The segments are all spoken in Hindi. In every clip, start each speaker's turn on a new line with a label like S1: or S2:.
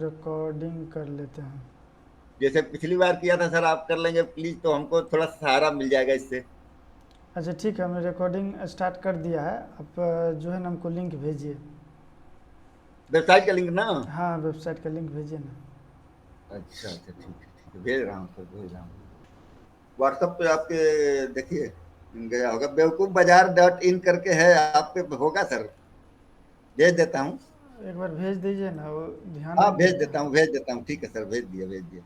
S1: रिकॉर्डिंग कर लेते हैं।
S2: जैसे पिछली बार किया था सर, आप कर लेंगे प्लीज, तो हमको थोड़ा सहारा मिल जाएगा इससे।
S1: अच्छा ठीक है, हमने रिकॉर्डिंग स्टार्ट कर दिया है। आप जो है ना हमको लिंक भेजिए।
S2: वेबसाइट का लिंक ना?
S1: हाँ, वेबसाइट का लिंक भेजिए ना।
S2: अच्छा अच्छा, ठीक है, भेज रहा हूँ सर, भेज रहा हूँ। व्हाट्सएप पे आपके देखिए गया होगा, बेवकूफ बाजार डॉट इन करके है, आप पे होगा सर। भेज देता हूँ।
S1: एक बार भेज दीजिए ना, वो ध्यान
S2: हाँ
S1: नहीं
S2: भेज
S1: दिया।
S2: देता हूँ, भेज देता हूँ, ठीक है सर, भेज दिया, भेज दिया।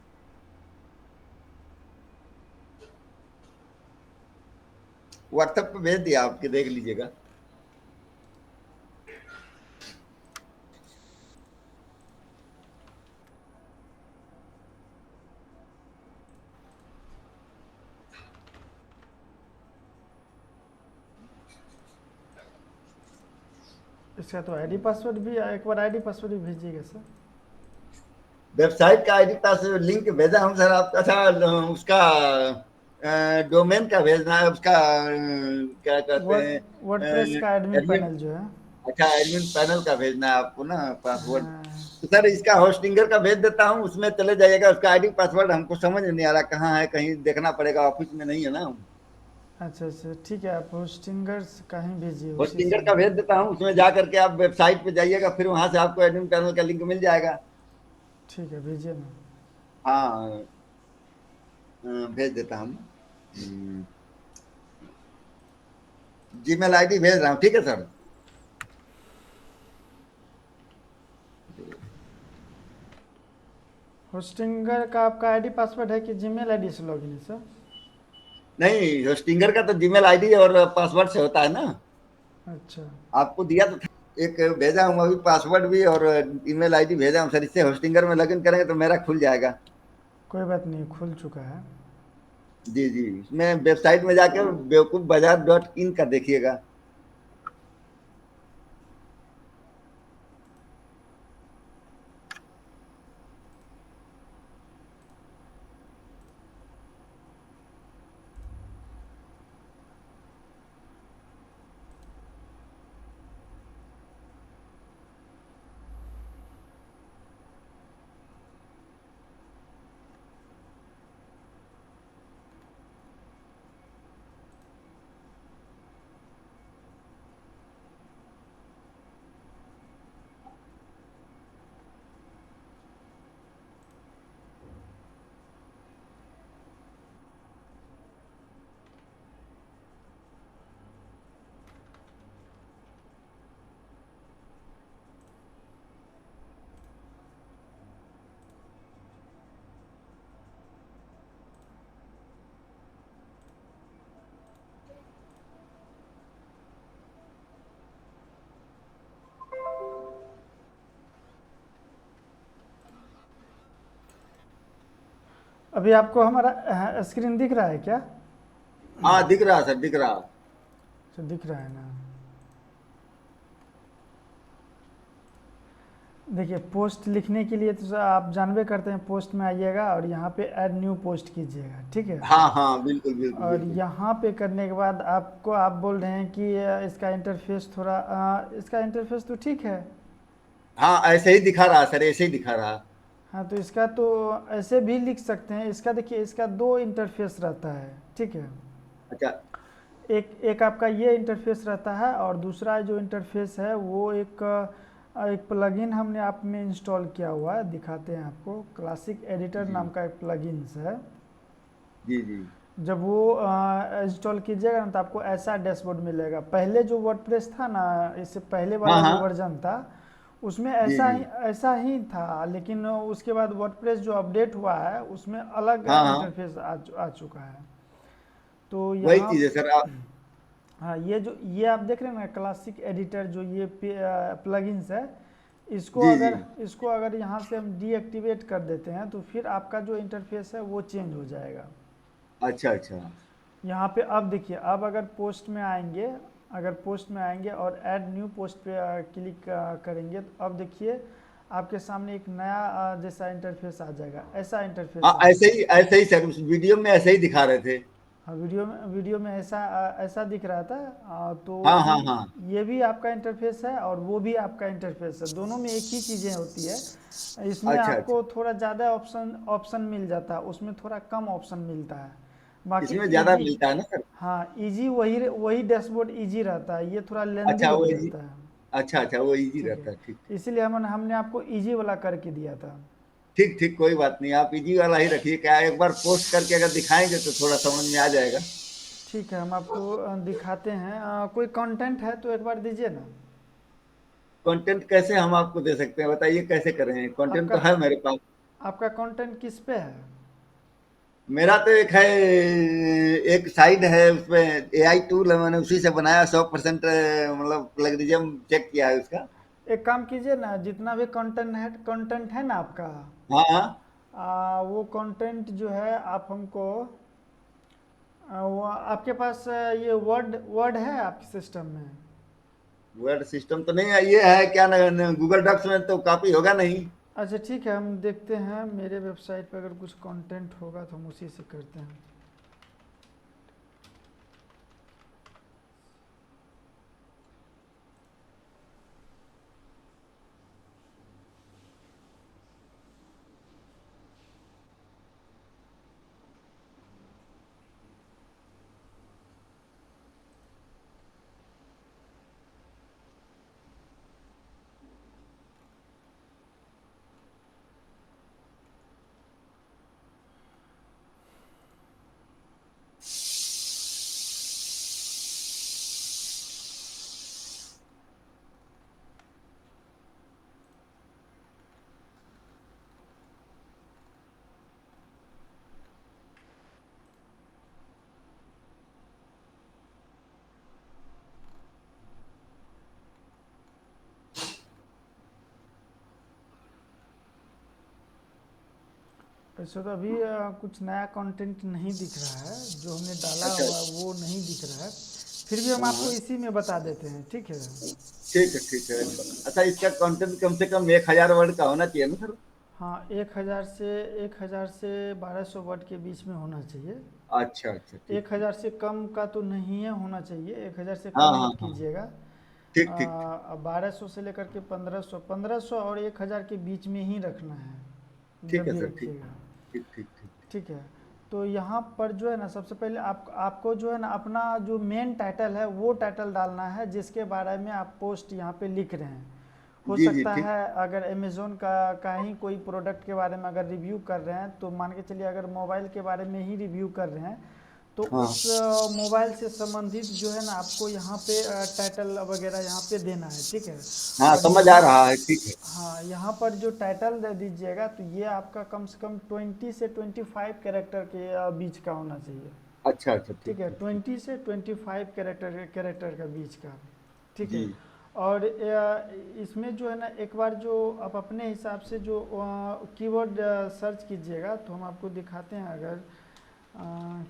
S2: व्हाट्सएप पे भेज दिया, आपके देख लीजिएगा।
S1: इसका तो आईडी पासवर्ड भी, एक बार आईडी पासवर्ड भी भेजिएगा सर।
S2: वेबसाइट का आईडी पास लिंक भेजा हूँ सर आपका। अच्छा, उसका डोमेन का भेजना है, उसका क्या कहते
S1: वर्ड
S2: हैं,
S1: वर्डप्रेस का एडमिन
S2: एडमिन।
S1: पैनल जो है।
S2: अच्छा, एडमिन पैनल का भेजना है आपको ना, पासवर्ड।
S1: हाँ।
S2: तो सर इसका होस्टिंगर का भेज देता हूँ, उसमें चले जाइएगा। उसका आईडी पासवर्ड हमको समझ नहीं आ रहा कहाँ है, कहीं देखना पड़ेगा, ऑफिस में नहीं है ना।
S1: अच्छा अच्छा ठीक है, आप होस्टिंगर्स कहीं भेजिए उसी
S2: होस्टिंगर
S1: से।
S2: का भेज देता हूँ, उसमें जा करके आप वेबसाइट पे जाइएगा, फिर वहां से आपको एडमिन पैनल का लिंक मिल जाएगा।
S1: ठीक है, भेजिए ना।
S2: हाँ, भेज देता हूँ। जीमेल आईडी भेज रहा हूँ, ठीक है सर।
S1: होस्टिंगर का आपका आईडी पासवर्ड है कि जीमेल आईडी से लॉगिन है सर?
S2: नहीं, होस्टिंगर का तो जीमेल आईडी और पासवर्ड से होता है ना।
S1: अच्छा।
S2: आपको दिया तो था, एक भेजा हूँ अभी, पासवर्ड भी और ईमेल आईडी भेजा हूँ सर। इससे होस्टिंगर में लॉगिन करेंगे तो मेरा खुल जाएगा।
S1: कोई बात नहीं, खुल चुका है।
S2: जी जी, इसमें वेबसाइट में जाके बेवकूफ बाजार डॉट इन का देखिएगा।
S1: अभी आपको हमारा स्क्रीन दिख रहा है क्या?
S2: हाँ दिख रहा सर, दिख रहा।
S1: तो दिख रहा है ना। देखिए, पोस्ट लिखने के लिए तो सर आप जानबे करते हैं, पोस्ट में आइएगा और यहाँ पे ऐड न्यू पोस्ट कीजिएगा, ठीक है।
S2: हाँ हाँ, बिल्कुल बिल्कुल
S1: और
S2: बिल्कुल।
S1: यहाँ पे करने के बाद आपको, आप बोल रहे हैं कि इसका इंटरफेस थोड़ा इसका इंटरफेस तो ठीक है।
S2: हाँ ऐसे ही दिखा रहा सर, ऐसे ही दिखा रहा।
S1: हाँ, तो इसका तो ऐसे भी लिख सकते हैं। इसका देखिए, इसका दो इंटरफेस रहता है, ठीक है।
S2: अच्छा।
S1: एक एक आपका ये इंटरफेस रहता है, और दूसरा जो इंटरफेस है वो एक प्लगइन हमने आप में इंस्टॉल किया हुआ है, दिखाते हैं आपको। क्लासिक एडिटर
S2: जी
S1: नाम का एक प्लगइन्स है।
S2: जी जी
S1: जब वो इंस्टॉल कीजिएगा ना, तो आपको ऐसा डैशबोर्ड मिलेगा। पहले जो वर्डप्रेस था ना, इससे पहले
S2: हाँ
S1: वाला जो
S2: हाँ।
S1: वर्जन था, उसमें
S2: जी
S1: ऐसा
S2: जी।
S1: ही ऐसा ही था। लेकिन उसके बाद वर्डप्रेस जो अपडेट हुआ है, उसमें अलग
S2: हाँ हाँ,
S1: इंटरफेस आ चुका है। तो
S2: वही
S1: यहाँ,
S2: चीज है सर आप।
S1: हाँ, ये आप देख रहे हैं ना, क्लासिक एडिटर जो ये प्लगइन्स है, इसको
S2: जी जी।
S1: अगर इसको अगर यहाँ से हम डीएक्टिवेट कर देते हैं, तो फिर आपका जो इंटरफेस है वो चेंज हो जाएगा।
S2: अच्छा अच्छा।
S1: यहाँ पे अब देखिए, अब अगर पोस्ट में आएंगे, अगर पोस्ट में आएंगे और ऐड न्यू पोस्ट पे क्लिक करेंगे, तो अब देखिए आपके सामने एक नया जैसा इंटरफेस आ जाएगा। ऐसा इंटरफेस
S2: हाँ
S1: आएगा।
S2: ऐसे ही सर, उस वीडियो में ऐसे ही दिखा रहे थे।
S1: हाँ, वीडियो में ऐसा दिख रहा था। तो
S2: हाँ हाँ हाँ।
S1: ये भी आपका इंटरफेस है और वो भी आपका इंटरफेस है, दोनों में एक ही चीज़ें होती है। इसमें
S2: अच्छा अच्छा।
S1: आपको थोड़ा ज़्यादा ऑप्शन ऑप्शन मिल जाता है, उसमें थोड़ा कम ऑप्शन मिलता है। बाकी
S2: इसमें ज्यादा
S1: इजी।
S2: मिलता है ना सर?
S1: हाँ, इजी वही वही डैशबोर्ड इजी रहता है, ये थोड़ा लेंदी
S2: अच्छा
S1: हो
S2: वो इजी।
S1: जाता है।
S2: अच्छा अच्छा, वो इजी
S1: ठीक
S2: रहता
S1: है,
S2: है, ठीक।
S1: इसीलिए हमने आपको इजी वाला करके दिया था।
S2: ठीक ठीक, कोई बात नहीं, आप इजी वाला ही रखिए। क्या एक बार पोस्ट करके अगर दिखाएंगे तो थोड़ा समझ में आ जाएगा।
S1: ठीक है, हम आपको दिखाते हैं। कोई कंटेंट है तो एक बार दीजिए ना।
S2: कंटेंट कैसे हम आपको दे सकते हैं, बताइए कैसे करें? कंटेंट
S1: आपका
S2: तो है मेरे पास।
S1: आपका कंटेंट किस पे है?
S2: मेरा तो एक है, एक साइड है उसमें एआई टूल है, मैंने उसी से बनाया 100%, मतलब प्लेगरिज्म चेक किया है उसका।
S1: एक काम कीजिए ना, जितना भी कंटेंट है ना आपका,
S2: हाँ हाँ।
S1: वो कंटेंट जो है आप हमको, वो आपके पास ये वर्ड वर्ड है आपके सिस्टम में?
S2: वर्ड सिस्टम तो नहीं है, ये है क्या ना, गूगल डॉक्स में तो कॉपी होगा नहीं।
S1: अच्छा ठीक है, हम देखते हैं मेरे वेबसाइट पे अगर कुछ कंटेंट होगा तो हम उसी से करते हैं। वैसे तो अभी कुछ नया कंटेंट नहीं दिख रहा है, जो हमने डाला
S2: अच्छा
S1: हुआ है वो नहीं दिख रहा है। फिर भी हम
S2: हाँ
S1: आपको
S2: हाँ,
S1: इसी में बता देते हैं, ठीक है।
S2: ठीक है ठीक है। अच्छा, इसका कंटेंट कम से कम 1000 वर्ड का होना चाहिए ना सर?
S1: हाँ, 1,000 से 1,200 वर्ड के बीच में होना चाहिए।
S2: अच्छा अच्छा, ठीक
S1: एक
S2: ठीक।
S1: हज़ार से कम का तो नहीं है, होना चाहिए, 1,000 से
S2: हाँ
S1: कम
S2: हाँ
S1: मत
S2: हाँ,
S1: कीजिएगा।
S2: ठीक ठीक ठीक।
S1: 1200 से लेकर के 1500, 1500 और 1,000 के बीच में ही रखना है,
S2: ठीक
S1: जब
S2: है
S1: भी
S2: सर, ठीक
S1: रखिएगा।
S2: ठीक ठीक ठीक।
S1: ठीक है। तो यहाँ पर जो है ना, सबसे पहले आपको जो है ना अपना जो मेन टाइटल है वो टाइटल डालना है, जिसके बारे में आप पोस्ट यहाँ पे लिख रहे हैं। हो
S2: जी जी,
S1: सकता
S2: ठीक।
S1: है अगर अमेज़ोन का ही कोई प्रोडक्ट के बारे में अगर रिव्यू कर रहे हैं, तो मान के चलिए अगर मोबाइल के बारे में ही रिव्यू कर रहे हैं, तो
S2: हाँ
S1: उस मोबाइल से संबंधित जो है ना आपको यहाँ पे टाइटल वगैरह यहाँ पे देना है, ठीक है।
S2: हाँ,
S1: और
S2: समझ आ
S1: यहाँ,
S2: रहा है, ठीक है।
S1: हाँ, यहाँ पर जो टाइटल दे दीजिएगा तो ये आपका कम से कम 20 से 25 कैरेक्टर के बीच का होना चाहिए।
S2: अच्छा अच्छा, ठीक
S1: ठीक है,
S2: ठीक ठीक।
S1: 20 से 25 कैरेक्टर का बीच का। ठीक
S2: जी।
S1: है। और इसमें जो है ना एक बार जो आप अपने हिसाब से जो कीवर्ड सर्च कीजिएगा, तो हम आपको दिखाते हैं। अगर अ,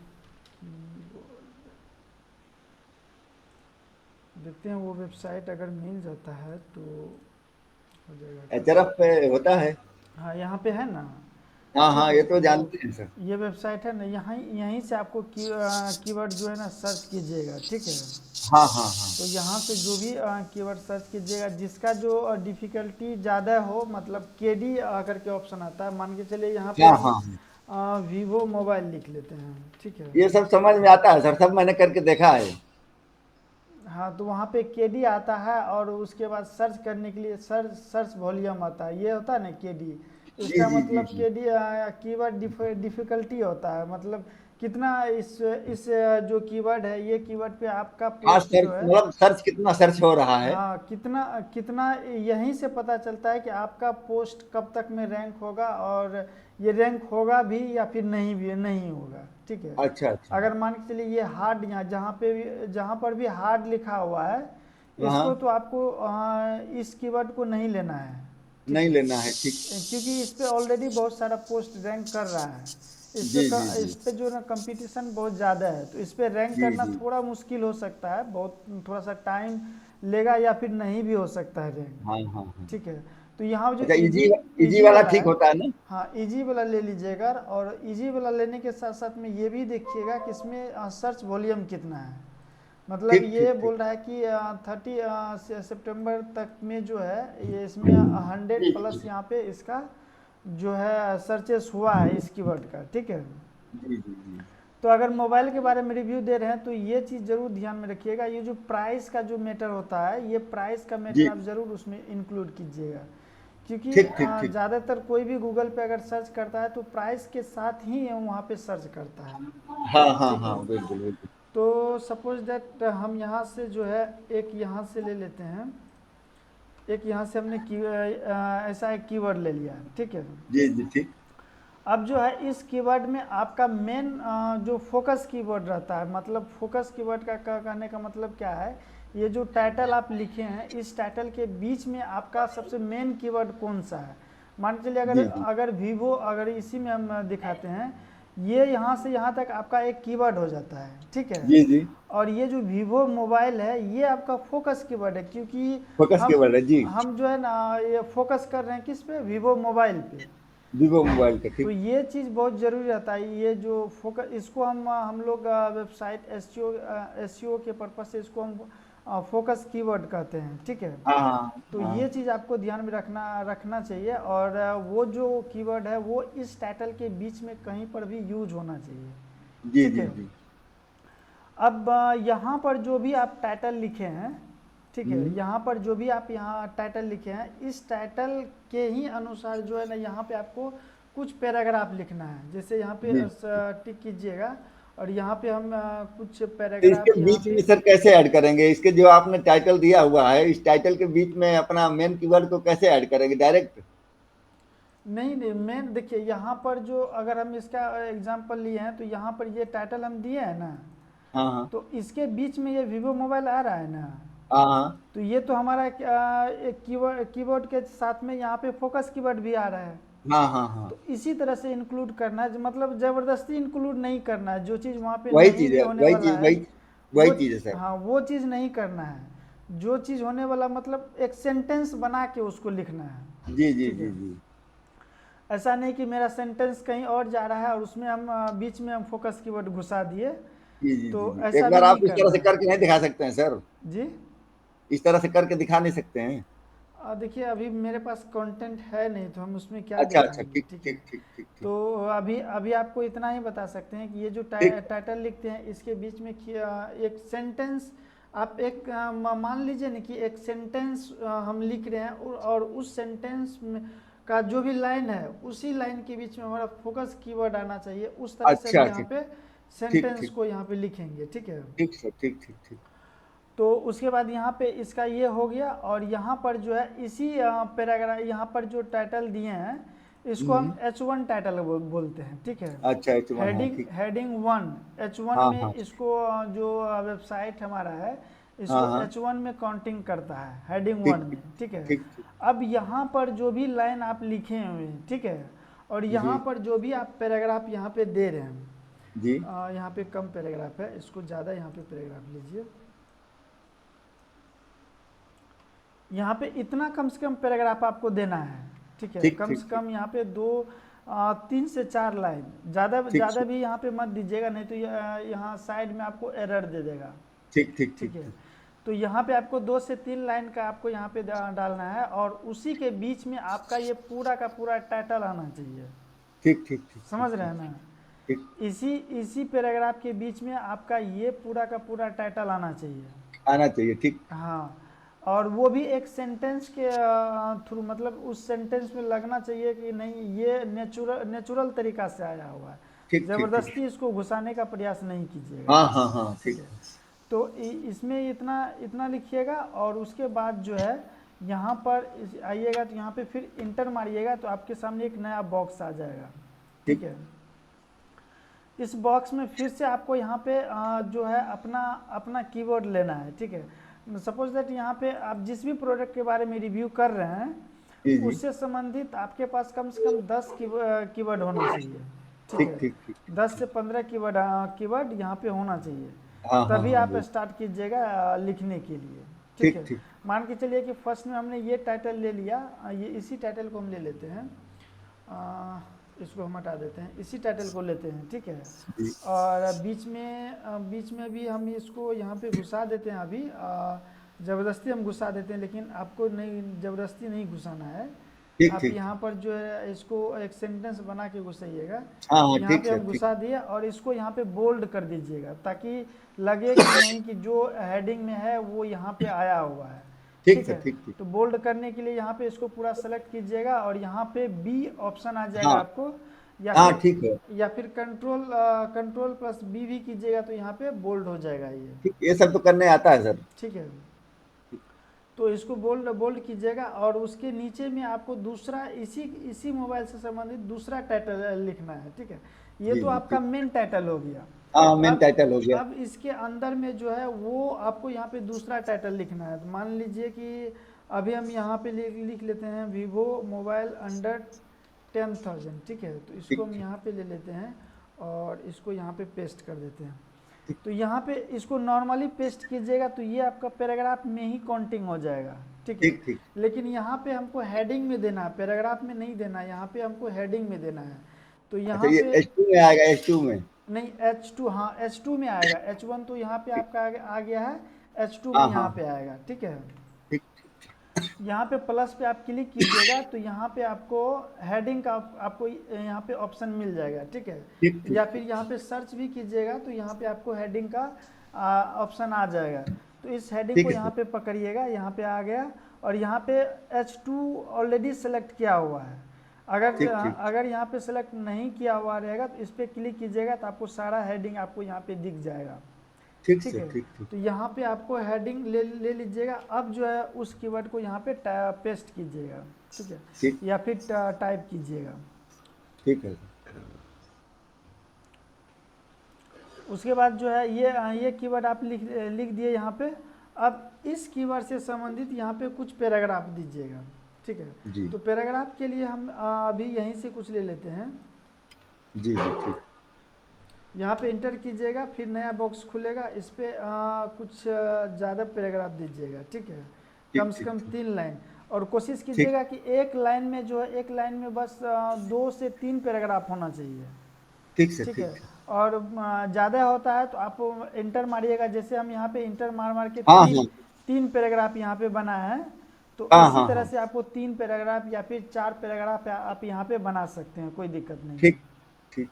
S1: देखते हैं वो वेबसाइट अगर मिल जाता है तो हो जाएगा काम।
S2: एचआरएफ पे होता है।
S1: हाँ, यहाँ पे है ना।
S2: हाँ
S1: ठीक
S2: हाँ,
S1: है,
S2: ये तो
S1: तो
S2: जानते हैं सर।
S1: ये वेबसाइट है ना, यहाँ यहीं से आपको कीवर्ड जो है ना सर्च कीजिएगा, ठीक है।
S2: हाँ हाँ हाँ।
S1: तो यहाँ से जो भी कीवर्ड सर्च कीजिएगा, जिसका जो डिफ़िकल्टी ज़्यादा हो, मतलब केडी करके ऑप्शन आता है, मान के चलिए यहाँ पे
S2: हाँ
S1: हम
S2: हाँ हाँ,
S1: वीवो मोबाइल लिख लेते हैं, ठीक है।
S2: ये सब समझ में आता है सर, सब मैंने करके देखा है।
S1: हाँ, तो वहाँ पे केडी आता है और उसके बाद सर्च करने के लिए सर्च वॉल्यूम आता है, ये होता है ना केडी।
S2: जी
S1: इसका
S2: जी जी
S1: मतलब
S2: जी।
S1: केडी कीवर्ड डिफ़िकल्टी होता है, मतलब कितना इस जो कीवर्ड है, ये कीवर्ड पे आपका
S2: हाँ
S1: पोस्ट
S2: सर,
S1: जो है।
S2: मतलब सर्च कितना सर्च हो रहा है।
S1: हाँ, कितना कितना यहीं से पता चलता है कि आपका पोस्ट कब तक में रैंक होगा, और ये रैंक होगा भी या फिर नहीं होगा, ठीक है।
S2: अच्छा अच्छा।
S1: अगर मान के चलिए ये हार्ड, यहाँ जहाँ पर भी हार्ड लिखा हुआ है, इसको
S2: हाँ,
S1: तो आपको इस कीवर्ड को नहीं लेना है, ठीक
S2: नहीं
S1: है।
S2: लेना है, ठीक।
S1: क्योंकि इस पे ऑलरेडी बहुत सारा पोस्ट रैंक कर रहा है।
S2: जी जी जी
S1: इस पे जो ना कंपटीशन बहुत ज़्यादा है, तो इस पे रैंक
S2: जी
S1: करना
S2: जी।
S1: थोड़ा मुश्किल हो सकता है, बहुत थोड़ा सा टाइम लेगा या फिर नहीं भी हो सकता है रैंक,
S2: हाँ हाँ हाँ।
S1: ठीक है। तो यहाँ जो
S2: अच्छा,
S1: इजी
S2: इजी
S1: इजी
S2: वाला
S1: वाला
S2: ठीक
S1: है,
S2: होता है ना?
S1: हाँ इजी वाला ले लीजिएगा। और इजी वाला लेने के साथ साथ में ये भी देखिएगा कि इसमें सर्च वॉल्यूम कितना है। मतलब
S2: ठीक
S1: ये
S2: ठीक ठीक।
S1: बोल रहा है कि 30 सितंबर तक में जो है ये इसमें 100
S2: ठीक
S1: प्लस
S2: ठीक।
S1: यहाँ पे इसका जो है सर्चेस हुआ है इस कीवर्ड का, ठीक है।
S2: जी जी जी।
S1: तो अगर मोबाइल के बारे में रिव्यू दे रहे हैं तो ये चीज़ ज़रूर ध्यान में रखिएगा, ये जो प्राइस का जो मैटर होता है, ये प्राइस का मैटर
S2: जी।
S1: आप ज़रूर उसमें इंक्लूड कीजिएगा। क्योंकि
S2: ठीक ठीक ठीक।
S1: ज़्यादातर कोई भी गूगल पे अगर सर्च करता है तो प्राइस के साथ ही वहाँ पे सर्च करता है,
S2: हाँ हाँ
S1: ठीक
S2: हाँ,
S1: है।
S2: बिल्कुल बिल्कुल।
S1: तो सपोज दैट हम यहाँ से जो है एक यहाँ से ले लेते हैं, एक यहाँ से हमने ऐसा एक कीवर्ड ले लिया, ठीक है।
S2: जी जी ठीक।
S1: अब जो है इस कीवर्ड में आपका मेन जो फोकस कीवर्ड रहता है, मतलब फोकस कीवर्ड का कहने का मतलब क्या है, ये जो टाइटल आप लिखे हैं इस टाइटल के बीच में आपका सबसे मेन कीवर्ड कौन सा है। मान चलिए अगर
S2: जी जी
S1: अगर वीवो, अगर इसी में हम दिखाते हैं, ये यहाँ से यहाँ तक आपका एक कीवर्ड हो जाता है, ठीक है।
S2: जी जी।
S1: और ये जो वीवो मोबाइल है ये आपका फोकस कीवर्ड है, क्योंकि
S2: फोकस
S1: हम
S2: के वर्ड है जी।
S1: हम जो है ना ये फोकस कर रहे हैं किस पे, वीवो मोबाइल पे।
S2: वीवो मोबाइल का,
S1: तो
S2: ठीक।
S1: ये चीज़ बहुत ज़रूरी रहता है, ये जो फोकस, इसको हम लोग वेबसाइट एसईओ के पर्पज से इसको हम फोकस कीवर्ड कहते हैं, ठीक है।
S2: हाँ हाँ
S1: तो
S2: हाँ।
S1: ये चीज़ आपको ध्यान में रखना चाहिए। और वो जो कीवर्ड है वो इस टाइटल के बीच में कहीं पर भी यूज होना चाहिए,
S2: जी
S1: ठीक
S2: जी
S1: है।
S2: जी।
S1: अब यहाँ पर जो भी आप टाइटल लिखे हैं, ठीक है,
S2: हम्म।
S1: यहाँ पर जो भी आप यहाँ टाइटल लिखे हैं इस टाइटल के ही अनुसार जो है ना यहाँ पे आपको कुछ पैराग्राफ लिखना है। जैसे यहाँ पे
S2: जी।
S1: टिक कीजिएगा और यहाँ पे हम कुछ
S2: तो इसके
S1: पैराग्राफ यहाँ
S2: बीच
S1: पे,
S2: में सर कैसे ऐड करेंगे? इसके जो आपने टाइटल दिया हुआ है, इस टाइटल के बीच में अपना मेन कीवर्ड को कैसे ऐड करेंगे? डायरेक्ट?
S1: नहीं नहीं मेन देखिए यहाँ पर जो अगर हम इसका एग्जांपल लिए हैं तो यहाँ पर ये टाइटल हम दिए हैं ना,
S2: हाँ हाँ
S1: तो इसके बीच में ये वीवो मोबाइल आ रहा है ना,
S2: हाँ हाँ
S1: तो ये तो हमारा एक कीवर्ड के साथ में यहाँ पे फोकस कीवर्ड भी आ रहा है।
S2: हाँ हाँ हाँ।
S1: तो इसी तरह से इंक्लूड करना है, मतलब ज़बरदस्ती इंक्लूड नहीं करना है, जो चीज़ वहाँ पे
S2: वही
S1: नहीं
S2: चीज
S1: भी
S2: है,
S1: होने
S2: वही
S1: वाला
S2: चीज,
S1: है
S2: वही
S1: वो,
S2: चीज है सर।
S1: हाँ वो चीज़ नहीं करना है। जो चीज़ होने वाला मतलब एक सेंटेंस बना के उसको लिखना है,
S2: जी जी
S1: ठीक
S2: जी
S1: है।
S2: जी।
S1: ऐसा नहीं कि मेरा सेंटेंस कहीं और जा रहा है और उसमें हम बीच में हम फोकस कीवर्ड घुसा दिए,
S2: जी जी जी
S1: तो
S2: जी,
S1: ऐसा
S2: एक
S1: भी
S2: बार
S1: नहीं
S2: आप इस तरह
S1: करना
S2: से
S1: है
S2: करके नहीं दिखा सकते हैं सर?
S1: जी।
S2: इस तरह से करके दिखा नहीं सकते हैं?
S1: देखिए अभी मेरे पास कंटेंट है नहीं तो हम उसमें क्या
S2: अच्छा अच्छा,
S1: दिखाएंगे,
S2: ठीक
S1: ठीक है।
S2: ठीक ठीक ठीक ठीक।
S1: तो अभी अभी आपको इतना ही बता सकते हैं कि ये जो
S2: ठीक।
S1: टाइटल लिखते हैं इसके बीच में एक सेंटेंस, आप एक मान लीजिए ना कि एक सेंटेंस हम लिख रहे हैं और उस सेंटेंस में का जो भी लाइन है उसी लाइन के बीच में हमारा फोकस कीवर्ड आना चाहिए, उस तरह से हम
S2: अच्छा
S1: यहाँ
S2: ठीक
S1: पे
S2: ठीक
S1: सेंटेंस
S2: ठीक
S1: को यहाँ पे लिखेंगे, ठीक है।
S2: ठीक सर, ठीक ठीक ठीक।
S1: तो उसके बाद यहाँ पे इसका ये हो गया। और यहाँ पर जो है इसी पैराग्राफ यहाँ पर जो टाइटल दिए हैं इसको हम H1 टाइटल बोलते हैं, ठीक है।
S2: अच्छा, H1, हाँ
S1: हेडिंग
S2: ठीक।
S1: हेडिंग वन, H1
S2: हाँ
S1: में
S2: हाँ
S1: इसको जो वेबसाइट हमारा है
S2: हाँ
S1: इसको
S2: हाँ।
S1: H1 में काउंटिंग करता है, हेडिंग
S2: ठीक
S1: वन
S2: ठीक
S1: में, ठीक है।
S2: ठीक ठीक।
S1: अब यहाँ पर जो भी लाइन आप लिखे हुए हैं, ठीक है, और यहाँ
S2: जी
S1: पर जो भी आप पैराग्राफ यहाँ पे दे रहे हैं,
S2: जी।
S1: यहाँ पे कम पैराग्राफ है, इसको ज़्यादा यहाँ पे पैराग्राफ लीजिए। यहाँ पे इतना कम से कम पैराग्राफ आपको देना है, ठीक है।
S2: ठीक
S1: कम
S2: ठीक
S1: से
S2: ठीक
S1: कम यहाँ पे 3 से 4 लाइन, ज़्यादा
S2: ठीक
S1: ज़्यादा भी यहाँ पे मत दीजिएगा, नहीं तो यहाँ साइड में आपको एरर दे देगा,
S2: ठीक ठीक
S1: ठीक
S2: ठीक
S1: है।
S2: ठीक
S1: तो यहाँ पे आपको 2 से 3 लाइन का आपको यहाँ पे डालना है और उसी के बीच में आपका ये पूरा का पूरा टाइटल आना चाहिए,
S2: ठीक ठीक ठीक ठीक
S1: समझ रहे हैं
S2: ठीक
S1: ना।
S2: ठीक।
S1: इसी इसी पैराग्राफ के बीच में आपका ये पूरा का पूरा टाइटल आना चाहिए,
S2: आना चाहिए, ठीक।
S1: हाँ। और वो भी एक सेंटेंस के थ्रू, मतलब उस सेंटेंस में लगना चाहिए कि नहीं ये नेचुरल तरीका से आया हुआ है,
S2: ठीक ठीक ठीक।
S1: ज़बरदस्ती इसको घुसाने का प्रयास नहीं कीजिएगा,
S2: हाँ हाँ हाँ,
S1: ठीक
S2: ठीक।
S1: है। तो इसमें इतना इतना लिखिएगा और उसके बाद जो है यहाँ पर आइएगा तो यहाँ पे फिर इंटर मारिएगा तो आपके सामने एक नया बॉक्स आ जाएगा, ठीक
S2: ठीक
S1: है। इस बॉक्स में फिर से आपको यहाँ पे जो है अपना अपना कीवर्ड लेना है, ठीक है। सपोज दैट यहाँ पे आप जिस भी प्रोडक्ट के बारे में रिव्यू कर रहे हैं
S2: जी जी।
S1: उससे संबंधित आपके पास कम से कम 10 कीवर्ड होना चाहिए, ठीक
S2: ठीक
S1: है।
S2: ठीक ठीक।
S1: 10 से 15 कीवर्ड यहाँ पे होना चाहिए,
S2: हाँ हाँ
S1: तभी
S2: हाँ,
S1: आप
S2: बिल्कुल।
S1: स्टार्ट कीजिएगा लिखने के लिए। ठीक
S2: ठीक
S1: है।
S2: ठीक।
S1: मान के चलिए कि फर्स्ट में हमने ये टाइटल ले लिया, ये इसी टाइटल को हम ले लेते हैं, इसको हम हटा देते हैं, इसी टाइटल को लेते हैं, ठीक है।
S2: जी
S1: और बीच में भी हम इसको यहाँ पे घुसा देते हैं अभी, ज़बरदस्ती हम घुसा देते हैं, लेकिन आपको नहीं, ज़बरदस्ती नहीं घुसाना है।
S2: ठीक
S1: आप
S2: ठीक।
S1: यहाँ पर जो है इसको एक सेंटेंस बना के घुसाइएगा।
S2: हाँ
S1: तो
S2: हाँ
S1: यहाँ
S2: ठीक
S1: पे हम
S2: सर ठीक।
S1: घुसा दिए और इसको यहाँ पे बोल्ड कर दीजिएगा, ताकि लगे कि नहीं कि जो हेडिंग में है वो यहाँ पे आया हुआ है,
S2: ठीक
S1: ठीक
S2: सर
S1: है।
S2: ठीक ठीक।
S1: तो बोल्ड करने के लिए यहाँ पे इसको पूरा सेलेक्ट कीजिएगा और यहाँ पे बी ऑप्शन आ जाएगा
S2: हाँ
S1: आपको, या
S2: हाँ
S1: फिर
S2: ठीक है।
S1: कंट्रोल प्लस बी भी कीजिएगा तो यहाँ पे बोल्ड हो जाएगा ये,
S2: ठीक, ये सब तो करने आता है सर।
S1: ठीक है। तो इसको बोल्ड बोल्ड कीजिएगा और उसके नीचे में आपको दूसरा इसी इसी मोबाइल से संबंधित दूसरा टाइटल लिखना है, ठीक है। ये
S2: जी
S1: तो
S2: जी
S1: आपका
S2: ठीक।
S1: मेन टाइटल हो गया।
S2: हाँ मेन
S1: अब
S2: टाइटल हो गया।
S1: अब इसके अंदर में जो है वो आपको यहाँ पे दूसरा टाइटल लिखना है। तो मान लीजिए कि अभी हम यहाँ पे लिख लेते हैं वीवो मोबाइल अंडर 10,000, ठीक है। तो इसको
S2: ठीक
S1: हम
S2: ठीक
S1: यहाँ पे ले लेते हैं और इसको यहाँ पे पेस्ट कर देते हैं।
S2: ठीक
S1: तो यहाँ पे इसको नॉर्मली पेस्ट कीजिएगा तो ये आपका पैराग्राफ में ही काउंटिंग हो जाएगा, ठीक है।
S2: ठीक ठीक।
S1: लेकिन यहाँ पे हमको हेडिंग में देना है, पैराग्राफ में नहीं देना है, यहाँ पे हमको हेडिंग में देना है। तो
S2: अच्छा
S1: यहाँ
S2: ये
S1: पे
S2: H2 में आएगा, H2 में।
S1: नहीं, H2, हाँ H2 में आएगा, H1 तो यहाँ पे
S2: ठीक।
S1: आपका आ गया है, H2 में
S2: हाँ
S1: यहाँ
S2: हाँ
S1: पे आएगा, ठीक है।
S2: ठीक
S1: यहाँ पे प्लस पे आप क्लिक कीजिएगा तो यहाँ पे आपको हेडिंग का आपको यहाँ पे ऑप्शन मिल जाएगा, ठीक है।
S2: ठीक ठीक
S1: या फिर
S2: ठीक।
S1: यहाँ पे सर्च भी कीजिएगा तो यहाँ पे आपको हेडिंग का ऑप्शन आ जाएगा। तो इस हेडिंग
S2: ठीक
S1: को
S2: है
S1: यहाँ
S2: सर।
S1: पे पकड़िएगा, यहाँ पे आ गया और यहाँ पे H2 ऑलरेडी सेलेक्ट किया हुआ है। अगर
S2: ठीक ठीक
S1: अगर यहाँ पे सेलेक्ट नहीं किया हुआ रहेगा तो इस पर क्लिक कीजिएगा तो आपको सारा हेडिंग आपको यहाँ पे दिख जाएगा,
S2: ठीक
S1: ठीक
S2: सर
S1: है।
S2: ठीक ठीक
S1: तो यहाँ पे आपको हेडिंग ले लीजिएगा। अब जो है उस कीवर्ड को यहाँ पे पेस्ट कीजिएगा, ठीक है,
S2: ठीक
S1: या फिर टाइप कीजिएगा।
S2: ठीक है सर।
S1: उसके बाद जो है ये कीवर्ड आप लिख दिए यहाँ पे। अब इस कीवर्ड से संबंधित यहाँ पे कुछ पैराग्राफ दीजिएगा, ठीक है।
S2: जी
S1: तो पैराग्राफ के लिए हम अभी यहीं से कुछ ले लेते हैं।
S2: जी जी ठीक।
S1: यहाँ पे इंटर कीजिएगा, फिर नया बॉक्स खुलेगा, इस पे कुछ ज़्यादा पैराग्राफ दीजिएगा, ठीक है। कम
S2: ठीक
S1: से
S2: ठीक
S1: कम
S2: ठीक
S1: 3 लाइन, और कोशिश
S2: ठीक
S1: कीजिएगा कि एक लाइन में जो है, एक लाइन में बस 2 से 3 पैराग्राफ होना चाहिए,
S2: ठीक सर
S1: ठीक
S2: ठीक
S1: है।
S2: ठीक।
S1: और ज़्यादा होता है तो आप इंटर मारिएगा, जैसे हम यहाँ पे इंटर मार मार के
S2: हाँ
S1: तीन
S2: हाँ
S1: तीन पैराग्राफ यहाँ पे बना है। तो
S2: हाँ
S1: इसी
S2: हाँ
S1: तरह
S2: हाँ।
S1: से आपको 3 पैराग्राफ या फिर 4 पैराग्राफ आप यहाँ पे बना सकते हैं, कोई दिक्कत नहीं है।
S2: ठीक ठीक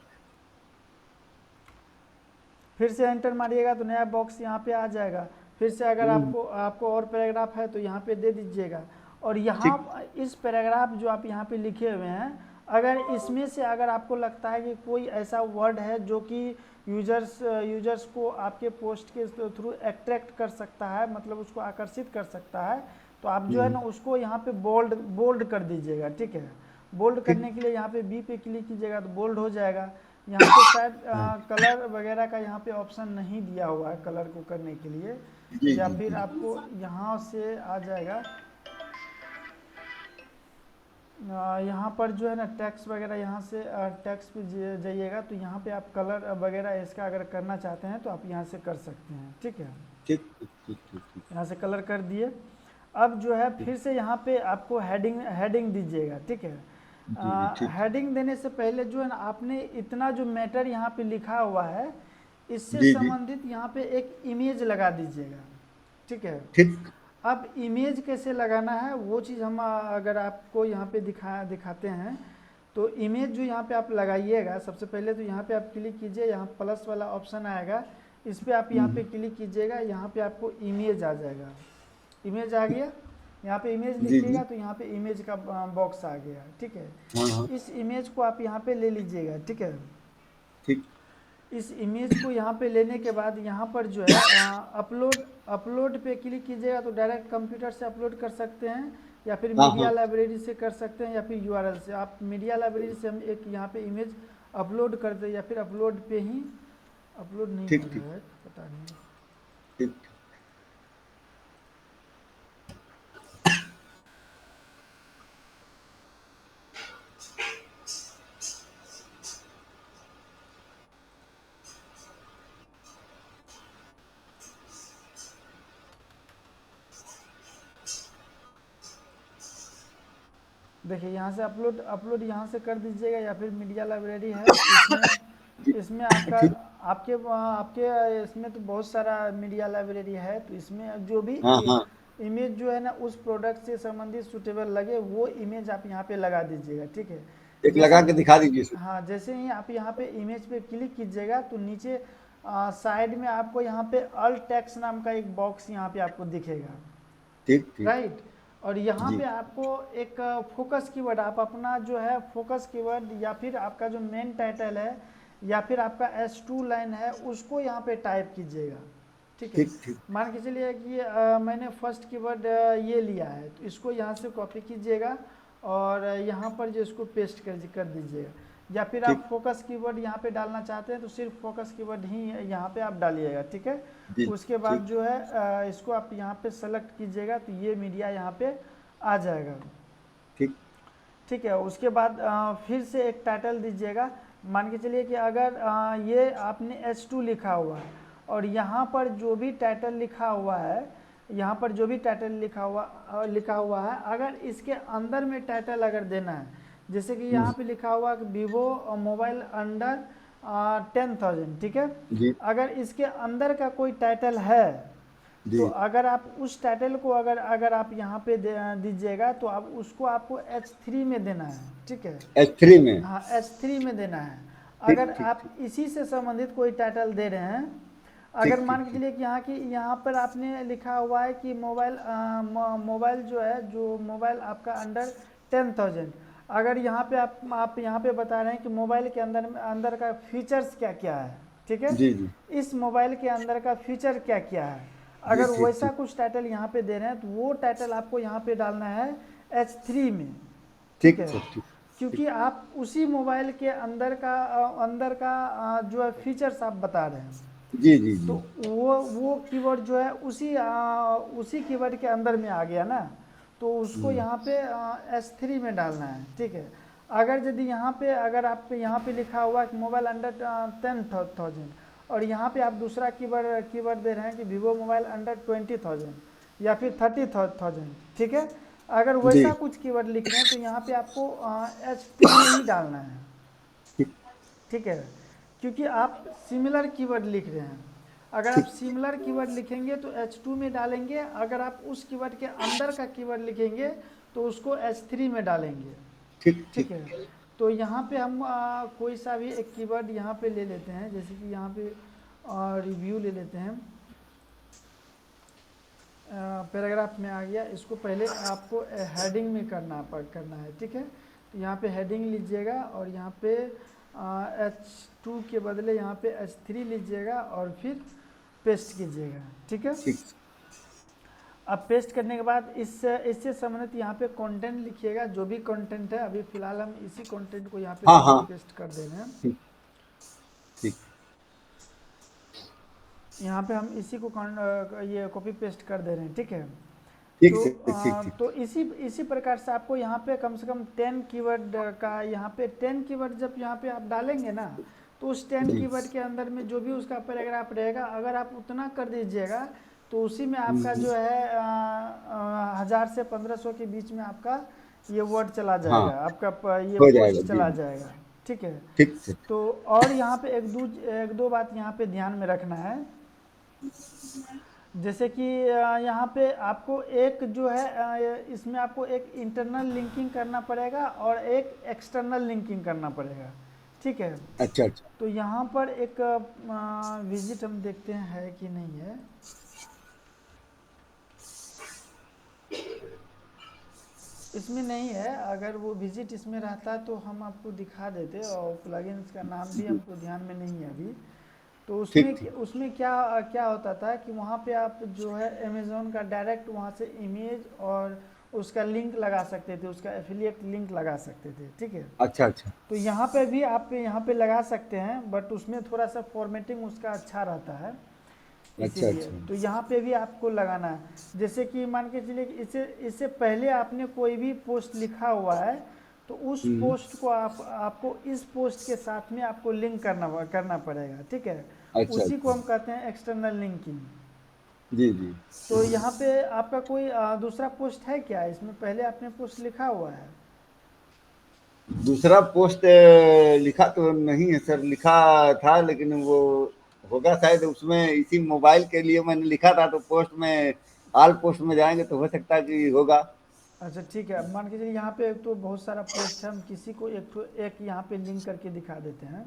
S1: फिर से एंटर मारिएगा तो नया बॉक्स यहाँ पे आ जाएगा। फिर से अगर
S2: हम्म,
S1: आपको और पैराग्राफ है तो यहाँ पे दे दीजिएगा। और यहाँ
S2: ठीक
S1: इस पैराग्राफ जो आप यहाँ पे लिखे हुए हैं, अगर इसमें से अगर आपको लगता है कि कोई ऐसा वर्ड है जो कि यूजर्स को आपके पोस्ट के थ्रू अट्रैक्ट कर सकता है, मतलब उसको आकर्षित कर सकता है, तो आप जो है
S2: हम्म,
S1: ना उसको यहाँ पे बोल्ड कर दीजिएगा, ठीक है। बोल्ड
S2: ठीक
S1: करने के लिए यहाँ पे बी पे क्लिक कीजिएगा तो बोल्ड हो जाएगा। यहाँ पे शायद
S2: हाँ
S1: कलर वगैरह का यहाँ पे ऑप्शन नहीं दिया हुआ है कलर को करने के लिए,
S2: जी
S1: या
S2: जी
S1: फिर
S2: जी
S1: आपको यहाँ से आ जाएगा। यहाँ पर जो है ना टैक्स वगैरह, यहाँ से टैक्स पे जाइएगा तो यहाँ पे आप कलर वगैरह इसका अगर करना चाहते हैं तो आप यहाँ से कर सकते हैं, ठीक है।
S2: ठीक ठीक ठीक ठीक ठीक
S1: यहाँ से कलर कर दिए। अब जो है
S2: ठीक।
S1: फिर से यहाँ पे आपको हेडिंग दीजिएगा, ठीक है।
S2: जी जी ठीक।
S1: हेडिंग देने से पहले जो है ना आपने इतना जो मैटर यहाँ पे लिखा हुआ है, इससे
S2: जी जी
S1: संबंधित यहाँ पे एक इमेज लगा दीजिएगा, ठीक है।
S2: ठीक
S1: अब इमेज कैसे लगाना है वो चीज़ हम अगर आपको यहाँ पे दिखाते हैं। तो इमेज जो यहाँ पे आप लगाइएगा, सबसे पहले तो यहाँ पे आप क्लिक कीजिए, यहाँ प्लस वाला ऑप्शन आएगा, इस पर आप यहाँ पे क्लिक कीजिएगा, यहाँ पे आपको इमेज आ जाएगा। इमेज आ गया, यहाँ पे इमेज
S2: जी जी
S1: लिखिएगा तो यहाँ पे इमेज का बॉक्स आ गया, ठीक है।
S2: हाँ हाँ
S1: इस इमेज को आप यहाँ पे ले लीजिएगा, ठीक है।
S2: ठीक
S1: इस इमेज को यहाँ पे लेने के बाद यहाँ पर जो है अपलोड पे क्लिक कीजिएगा तो डायरेक्ट कंप्यूटर से अपलोड कर सकते हैं, या फिर
S2: हाँ
S1: मीडिया
S2: हाँ
S1: लाइब्रेरी से कर सकते हैं, या फिर यूआरएल से। आप मीडिया लाइब्रेरी से हम एक यहाँ पे इमेज अपलोड करते हैं, या फिर अपलोड पे ही अपलोड नहीं
S2: ठीक
S1: हो
S2: ठीक
S1: रहा है, पता नहीं।
S2: ठीक
S1: देखिए यहाँ से अपलोड अपलोड यहाँ से कर दीजिएगा, या फिर मीडिया लाइब्रेरी है इसमें,
S2: जी
S1: इसमें आपका
S2: ठीक।
S1: आपके आपके इसमें तो बहुत सारा मीडिया लाइब्रेरी है, तो इसमें जो भी
S2: हाँ हाँ,
S1: इमेज जो है ना उस प्रोडक्ट से संबंधित सूटेबल लगे वो इमेज आप यहाँ पे लगा दीजिएगा, ठीक है।
S2: एक
S1: जैसे
S2: लगा के दिखा दीजिए सर।
S1: हाँ, जैसे ही आप यहाँ पे इमेज पे क्लिक कीजिएगा तो नीचे साइड में आपको यहाँ पे अल्ट टेक्स्ट नाम का एक बॉक्स यहाँ पे आपको दिखेगा,
S2: ठीक ठीक।
S1: राइट। और यहाँ
S2: जी
S1: पे आपको एक फोकस कीवर्ड, आप अपना जो है फोकस कीवर्ड या फिर आपका जो मेन टाइटल है या फिर आपका S2 लाइन है उसको यहाँ पे टाइप कीजिएगा, ठीक है।
S2: ठीक ठीक।
S1: मान के चलिए कि मैंने फर्स्ट कीवर्ड ये लिया है, तो इसको यहाँ से कॉपी कीजिएगा और यहाँ पर जो इसको पेस्ट कर दीजिएगा, या फिर आप
S2: ठीक।
S1: फोकस कीवर्ड यहाँ पे डालना चाहते हैं तो सिर्फ फोकस कीवर्ड ही यहाँ पे आप डालिएगा, ठीक है।
S2: जी
S1: उसके बाद
S2: ठीक
S1: जो है इसको आप यहाँ पे सेलेक्ट कीजिएगा तो ये मीडिया यहाँ पे आ जाएगा,
S2: ठीक।
S1: ठीक है। उसके बाद फिर से एक टाइटल दीजिएगा। मान के चलिए कि अगर ये आपने S2 लिखा हुआ है और यहाँ पर जो भी टाइटल लिखा हुआ है, यहाँ पर जो भी टाइटल लिखा हुआ है, अगर इसके अंदर में टाइटल अगर देना है, जैसे कि यहाँ पे लिखा हुआ कि वीवो मोबाइल अंडर 10,000, ठीक है।
S2: जी
S1: अगर इसके अंदर का कोई टाइटल है तो
S2: जी।
S1: अगर आप उस टाइटल को अगर अगर आप यहाँ पे दीजिएगा तो आप उसको आपको H3 में देना है, ठीक है।
S2: S3 में।
S1: हाँ, H3 में देना है।
S2: ठीक
S1: अगर
S2: ठीक
S1: आप इसी से संबंधित कोई टाइटल दे रहे हैं,
S2: ठीक
S1: अगर
S2: ठीक
S1: मान के
S2: ठीक।
S1: चलिए कि यहाँ पर आपने लिखा हुआ है कि मोबाइल जो है, जो मोबाइल आपका अंडर 10,000, अगर यहाँ पे आप यहाँ पे बता रहे हैं कि मोबाइल के अंदर अंदर का फीचर्स क्या क्या है, ठीक है।
S2: जी जी
S1: इस मोबाइल के अंदर का फीचर क्या क्या है,
S2: जी।
S1: अगर
S2: ठीक
S1: वैसा
S2: ठीक
S1: कुछ टाइटल यहाँ पे दे रहे हैं तो वो टाइटल आपको यहाँ पे डालना है H3 में, ठीक
S2: ठीक
S1: है।
S2: सर। ठीक ठीक।
S1: क्योंकि आप उसी मोबाइल के अंदर का जो है फीचर्स आप बता रहे हैं,
S2: जी जी
S1: तो
S2: जी।
S1: वो कीवर्ड जो है उसी कीवर्ड के अंदर में आ गया ना, तो उसको यहाँ पे S3 में डालना है, ठीक है। अगर यदि यहाँ पे अगर आप यहाँ पे लिखा हुआ है कि मोबाइल अंडर 10,000 और यहाँ पे आप दूसरा कीवर्ड दे रहे हैं कि वीवो मोबाइल अंडर 20,000 या फिर 30,000, ठीक है। अगर
S2: जी
S1: वैसा कुछ कीवर्ड लिख रहे हैं तो यहाँ पे आपको H3 ही डालना है,
S2: ठीक
S1: ठीक है। क्योंकि आप सिमिलर कीवर्ड लिख रहे हैं, अगर आप
S2: ठीक
S1: सिमिलर कीवर्ड लिखेंगे तो H2 में डालेंगे, अगर आप उस कीवर्ड के अंदर का कीवर्ड लिखेंगे तो उसको H3 में डालेंगे,
S2: ठीक
S1: ठीक
S2: ठीक।
S1: है। तो यहाँ पे हम कोई सा भी एक कीवर्ड यहाँ पे ले लेते हैं, जैसे कि यहाँ पे रिव्यू ले लेते हैं, पैराग्राफ में आ गया। इसको पहले आपको हेडिंग में करना है, ठीक है। तो यहाँ पे हेडिंग लीजिएगा और यहाँ पे H2 के बदले यहाँ पे H3 लीजिएगा और फिर पेस्ट कीजिएगा, ठीक है।
S2: ठीक।
S1: अब पेस्ट करने के बाद इससे संबंधित यहाँ पे कंटेंट लिखिएगा, जो भी कंटेंट है। अभी फिलहाल हम इसी कंटेंट को यहाँ पे
S2: हाँ
S1: कॉपी
S2: हाँ।
S1: पेस्ट कर दे रहे हैं।
S2: ठीक ठीक
S1: यहाँ पे हम इसी को ये कॉपी पेस्ट कर दे रहे हैं, ठीक है।
S2: ठीक
S1: तो
S2: सर। ठीक ठीक।
S1: तो इसी प्रकार से आपको यहाँ पे कम से कम 10 कीवर्ड का, यहाँ पे 10 कीवर्ड जब यहाँ पे आप डालेंगे ना, तो उस 10
S2: जी।
S1: कीवर्ड के अंदर में जो भी उसका पैराग्राफ रहेगा, अगर आप उतना कर दीजिएगा तो उसी में आपका जो है 1000 से 1500 के बीच में आपका ये वर्ड चला
S2: हाँ,
S1: जाएगा, आपका ये
S2: हो जाएगा।
S1: पोस्ट
S2: जी
S1: चला
S2: जी।
S1: जाएगा, ठीक है।
S2: ठीक सर।
S1: तो और यहाँ पे एक दो बात यहाँ पे ध्यान में रखना है, जैसे कि यहाँ पे आपको एक जो है इसमें आपको एक इंटरनल लिंकिंग करना पड़ेगा और एक एक्सटर्नल लिंकिंग करना पड़ेगा, ठीक है।
S2: अच्छा अच्छा।
S1: तो यहाँ पर एक विजिट हम देखते हैं है कि नहीं है। इसमें नहीं है, अगर वो विजिट इसमें रहता तो हम आपको दिखा देते, और प्लगइन्स का नाम भी हमको ध्यान में नहीं है अभी। तो
S2: ठीक ठीक।
S1: उसमें क्या क्या होता था कि वहाँ पे आप जो है अमेज़ॉन का डायरेक्ट वहाँ से इमेज और उसका लिंक लगा सकते थे, उसका एफिलिएट लिंक लगा सकते थे, ठीक है।
S2: अच्छा अच्छा।
S1: तो यहाँ पे भी आप यहाँ पे लगा सकते हैं, बट उसमें थोड़ा सा फॉर्मेटिंग उसका अच्छा रहता है,
S2: अच्छा
S1: इसीलिए।
S2: अच्छा।
S1: तो यहाँ पे भी आपको लगाना है। जैसे कि मान के चलिए कि इससे पहले आपने कोई भी पोस्ट लिखा हुआ है तो उस पोस्ट को आपको इस पोस्ट के साथ में आपको लिंक करना पड़ेगा, ठीक है।
S2: अच्छा
S1: उसी को
S2: अच्छा।
S1: हम कहते हैं एक्सटर्नल लिंकिंग।
S2: जी जी।
S1: तो यहाँ पे आपका कोई दूसरा पोस्ट है क्या, इसमें पहले आपने पोस्ट लिखा हुआ है?
S2: दूसरा पोस्ट लिखा तो नहीं है सर, लिखा था लेकिन वो होगा शायद उसमें, इसी मोबाइल के लिए मैंने लिखा था, तो पोस्ट में ऑल पोस्ट में जाएंगे तो हो सकता है कि होगा।
S1: अच्छा ठीक है, अब मान के चलिए यहाँ पे एक तो बहुत सारा पोस्ट है, हम किसी को एक यहाँ पे लिंक करके दिखा देते हैं।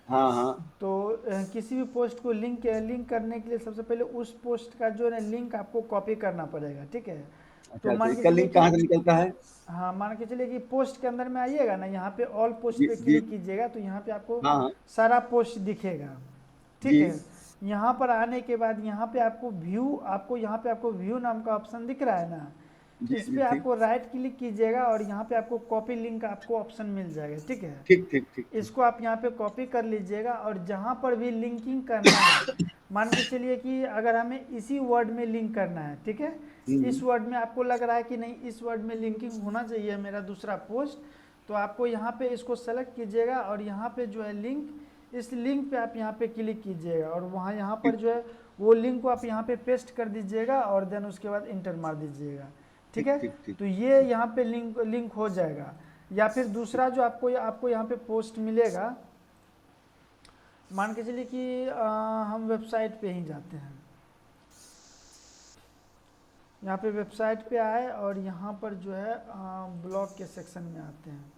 S2: हाँ हाँ।
S1: तो किसी भी पोस्ट को लिंक करने के लिए सबसे पहले उस पोस्ट का जो है लिंक आपको कॉपी करना पड़ेगा, ठीक है। तो
S2: अच्छा अच्छा,
S1: मान के
S2: इसका
S1: चलिए
S2: लिंक
S1: कि
S2: कहाँ से निकलता है?
S1: हाँ, मान के चलिए कि पोस्ट के अंदर में आइएगा ना, यहाँ पे ऑल पोस्ट
S2: जी
S1: पे
S2: जी।
S1: क्लिक कीजिएगा तो यहाँ पे आपको
S2: हाँ हाँ।
S1: सारा पोस्ट दिखेगा, ठीक
S2: जी
S1: है। यहाँ पर आने के बाद यहाँ पे आपको व्यू नाम का ऑप्शन दिख रहा है ना,
S2: जी
S1: इस
S2: जी।
S1: पे
S2: ठीक
S1: आपको राइट क्लिक कीजिएगा और यहाँ पे आपको कॉपी लिंक का आपको ऑप्शन मिल जाएगा, ठीक है।
S2: ठीक ठीक ठीक ठीक।
S1: इसको आप यहाँ पे कॉपी कर लीजिएगा और जहाँ पर भी लिंकिंग करना है, मान के चलिए कि अगर हमें इसी वर्ड में लिंक करना है, ठीक है, इस
S2: हम्म।
S1: वर्ड में आपको लग रहा है कि नहीं इस वर्ड में लिंकिंग होना चाहिए मेरा दूसरा पोस्ट, तो आपको यहाँ पे इसको सेलेक्ट कीजिएगा और यहाँ पे जो है लिंक, इस लिंक पे आप यहाँ पे क्लिक कीजिएगा और वहाँ यहाँ पर
S2: ठीक
S1: जो है वो लिंक को आप यहाँ पे पेस्ट कर दीजिएगा और देन उसके बाद इंटर मार दीजिएगा, ठीक
S2: ठीक
S1: है।
S2: ठीक ठीक।
S1: तो ये यहाँ पे लिंक हो जाएगा। या फिर दूसरा जो आपको यहाँ पे पोस्ट मिलेगा, मान के चलिए कि हम वेबसाइट पे ही जाते हैं, यहाँ पे वेबसाइट पे आए और यहाँ पर जो है ब्लॉग के सेक्शन में आते हैं,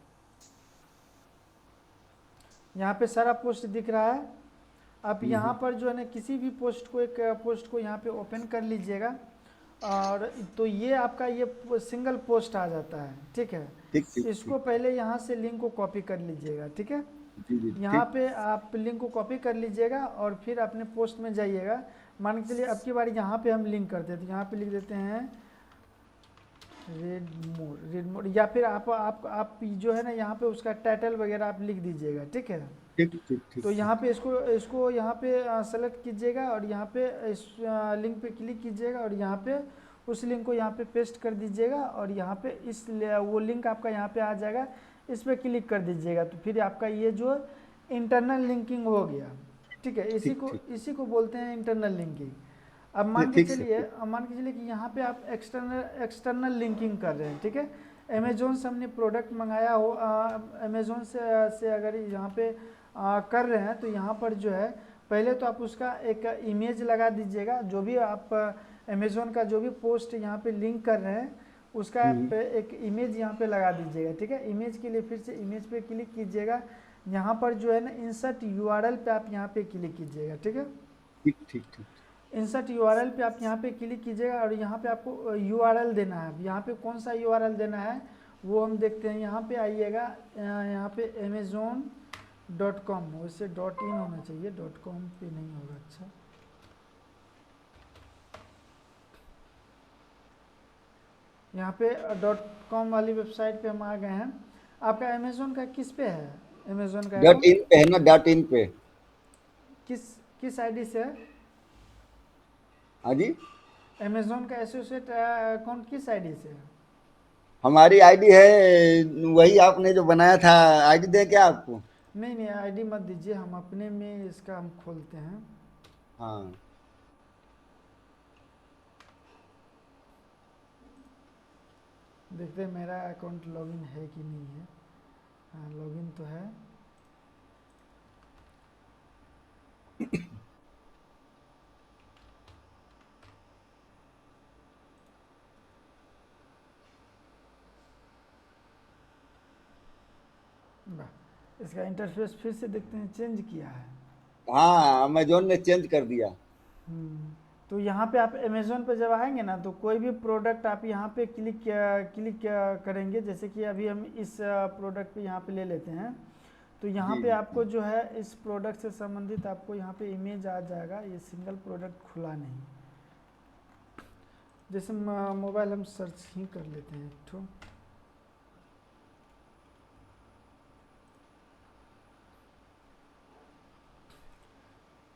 S1: यहाँ पे सारा पोस्ट दिख रहा है। आप यहाँ पर जो है ना किसी भी पोस्ट को यहाँ पे ओपन कर लीजिएगा और तो ये आपका ये सिंगल पोस्ट आ जाता है, ठीक है।
S2: ठीक ठीक ठीक।
S1: इसको पहले यहाँ से लिंक को कॉपी कर लीजिएगा, ठीक है।
S2: जी जी
S1: यहाँ
S2: ठीक।
S1: पे आप लिंक को कॉपी कर लीजिएगा और फिर अपने पोस्ट में जाइएगा। मान के चलिए अब की बार यहाँ पे हम लिंक करते हैं तो यहाँ पे लिख देते हैं रेड मोड या फिर आप जो है ना यहाँ पे उसका टाइटल वगैरह आप लिख दीजिएगा, ठीक है।
S2: ठीक ठीक ठीक
S1: तो
S2: ठीक।
S1: यहाँ पे इसको यहाँ पे सेलेक्ट कीजिएगा और यहाँ पे इस लिंक पे क्लिक कीजिएगा और यहाँ पे उस लिंक को यहाँ पे पेस्ट कर दीजिएगा और यहाँ पे वो लिंक आपका यहाँ पे आ जाएगा, इस पर क्लिक कर दीजिएगा तो फिर आपका ये जो इंटरनल लिंकिंग हो गया, ठीक है।
S2: ठीक ठीक।
S1: इसी को बोलते हैं इंटरनल लिंकिंग। अब
S2: नहीं,
S1: मान के
S2: ठीक से
S1: चलिए
S2: ठीक।
S1: कि यहाँ पे आप एक्सटर्नल लिंकिंग कर रहे हैं, ठीक है। अमेजोन से हमने प्रोडक्ट मंगाया हो, अमेजोन से अगर यहाँ पे कर रहे हैं तो यहाँ पर जो है पहले तो आप उसका एक इमेज लगा दीजिएगा, जो भी आप अमेजोन का जो भी पोस्ट यहाँ पे लिंक कर रहे हैं उसका आप एक इमेज यहाँ पे लगा दीजिएगा, ठीक है। इमेज के लिए फिर से इमेज पे क्लिक कीजिएगा, यहाँ पर जो है ना इंसर्ट यूआरएल पे आप यहाँ पे क्लिक कीजिएगा, ठीक है।
S2: ठीक ठीक ठीक।
S1: इंसर्ट यूआरएल पे आप यहाँ पे क्लिक कीजिएगा और यहाँ पे आपको यूआरएल देना है। यहाँ पे कौन सा यूआरएल देना है वो हम देखते हैं। यहाँ पे आइएगा, यहाँ पे amazon.com, वैसे .in होना चाहिए, .com पे नहीं होगा। अच्छा, यहाँ पे .com वाली वेबसाइट पे हम आ गए हैं। आपका अमेजोन का किस पे है, अमेजोन का
S2: डॉट
S1: अकाउंट
S2: इन पे है ना, डॉट इन पे।
S1: किस किस आईडी से है?
S2: हाँ जी।
S1: अमेजोन का एसोसिएट अकाउंट किस आईडी से है?
S2: हमारी आईडी है वही आपने जो बनाया था, आईडी दे क्या आपको?
S1: नहीं नहीं, आईडी मत दीजिए, हम अपने में इसका हम खोलते हैं।
S2: हाँ।
S1: देखते हैं मेरा अकाउंट लॉगिन है कि नहीं है। हाँ, लॉगिन तो है। वाह, इसका इंटरफेस फिर से देखते हैं, चेंज किया है।
S2: हाँ, अमेजोन ने चेंज कर दिया।
S1: तो यहाँ पे आप अमेज़ोन पे जब आएंगे ना तो कोई भी प्रोडक्ट आप यहाँ पे क्लिक करेंगे, जैसे कि अभी हम इस प्रोडक्ट पे यहाँ पे ले लेते हैं। तो यहाँ
S2: जी
S1: पे
S2: जी
S1: आपको जो है इस प्रोडक्ट से संबंधित आपको यहाँ पे इमेज आ जाएगा। ये सिंगल प्रोडक्ट खुला नहीं, जैसे मोबाइल हम सर्च ही कर लेते हैं एक ठो।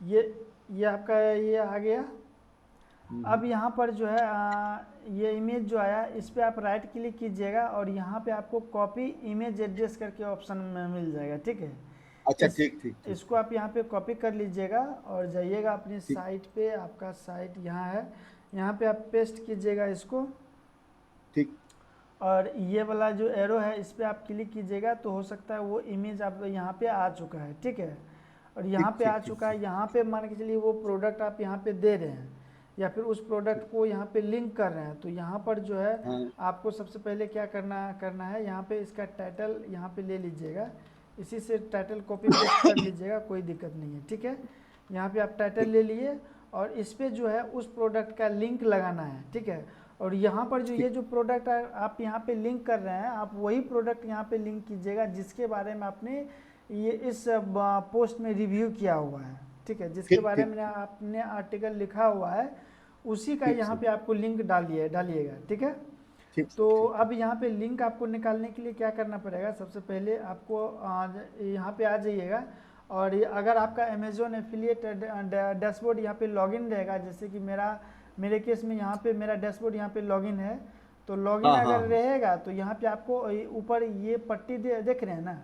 S1: ये आपका ये आ गया। अब यहाँ पर जो है ये इमेज जो आया इस पर आप राइट क्लिक कीजिएगा और यहाँ पे आपको कॉपी इमेज एड्रेस करके ऑप्शन में मिल जाएगा, ठीक है।
S2: अच्छा
S1: इस
S2: ठीक ठीक ठीक।
S1: इसको आप यहाँ पे कॉपी कर लीजिएगा और जाइएगा अपनी
S2: ठीक
S1: साइट पे। आपका साइट यहाँ है, यहाँ पे आप पेस्ट कीजिएगा इसको
S2: ठीक।
S1: और ये वाला जो एरो है इस पर आप क्लिक कीजिएगा तो हो सकता है वो इमेज आप यहाँ पे आ चुका है, ठीक है। और यहाँ
S2: ठीक
S1: पे
S2: ठीक
S1: आ
S2: ठीक
S1: चुका
S2: ठीक।
S1: है, यहाँ पे मान के चलिए वो प्रोडक्ट आप यहाँ पे दे रहे हैं या फिर उस प्रोडक्ट को यहाँ पे लिंक कर रहे हैं, तो यहाँ पर जो है
S2: हाँ
S1: आपको सबसे पहले क्या करना है, यहाँ पे इसका टाइटल यहाँ पे ले लीजिएगा, इसी से टाइटल कॉपी पेस्ट कर लीजिएगा, कोई दिक्कत नहीं है, ठीक है। यहाँ पे आप टाइटल
S2: ठीक
S1: ले लिए और इस पे जो है उस प्रोडक्ट का लिंक लगाना है, ठीक है। और यहाँ पर जो ये
S2: ठीक
S1: जो प्रोडक्ट आप यहाँ पे लिंक कर रहे हैं, आप वही प्रोडक्ट यहाँ पे लिंक कीजिएगा जिसके बारे में आपने ये इस पोस्ट में रिव्यू किया हुआ है, ठीक है। जिसके
S2: ठीक
S1: बारे
S2: ठीक
S1: में आपने आर्टिकल लिखा हुआ है उसी का
S2: ठीक
S1: यहाँ
S2: सर।
S1: पे आपको लिंक डालिएगा, ठीक है।
S2: ठीक
S1: तो
S2: ठीक।
S1: अब यहाँ पे लिंक आपको निकालने के लिए क्या करना पड़ेगा, सबसे पहले आपको यहाँ पे आ जाइएगा और अगर आपका अमेजोन एफिलिएट डैशबोर्ड यहाँ पे लॉगिन रहेगा, जैसे कि मेरे केस में यहाँ पे मेरा डैशबोर्ड यहाँ पे लॉगिन है, तो लॉगिन
S2: हाँ हाँ
S1: अगर रहेगा तो यहाँ पे आपको ऊपर ये पट्टी देख रहे हैं ना,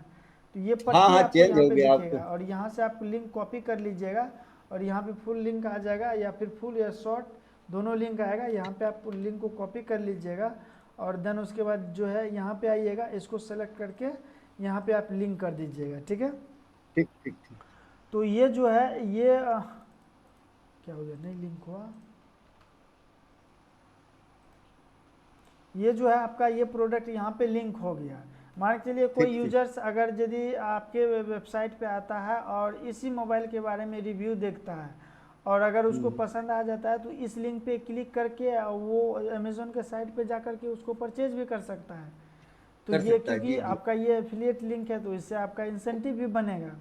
S1: तो ये
S2: हाँ
S1: पट्टी
S2: हाँ,
S1: आपको
S2: चेंज
S1: यहाँ
S2: हो
S1: पे
S2: गया
S1: दिखेगा
S2: आपको।
S1: और यहाँ से आप लिंक कॉपी कर लीजिएगा और यहाँ पे फुल लिंक आ जाएगा या फिर फुल या शॉर्ट दोनों लिंक आएगा, यहाँ पे आप लिंक को कॉपी कर लीजिएगा और देन उसके बाद जो है यहाँ पे आइएगा, इसको सेलेक्ट करके यहाँ पे आप लिंक कर दीजिएगा, ठीक है।
S2: ठीक ठीक ठीक।
S1: तो ये जो है ये क्या हो गया, नहीं लिंक हुआ, ये जो है आपका ये प्रोडक्ट यहाँ पे लिंक हो गया। मान के चलिए कोई
S2: ठीक ठीक
S1: यूजर्स अगर यदि आपके वेबसाइट पे आता है और इसी मोबाइल के बारे में रिव्यू देखता है और अगर उसको पसंद आ जाता है तो इस लिंक पे क्लिक करके वो अमेज़ोन के साइट पे जा करके उसको परचेज भी कर सकता है। तो
S2: कर
S1: ये
S2: सकता है।
S1: क्योंकि
S2: जी जी
S1: आपका ये एफिलिएट लिंक है तो इससे आपका इंसेंटिव भी बनेगा,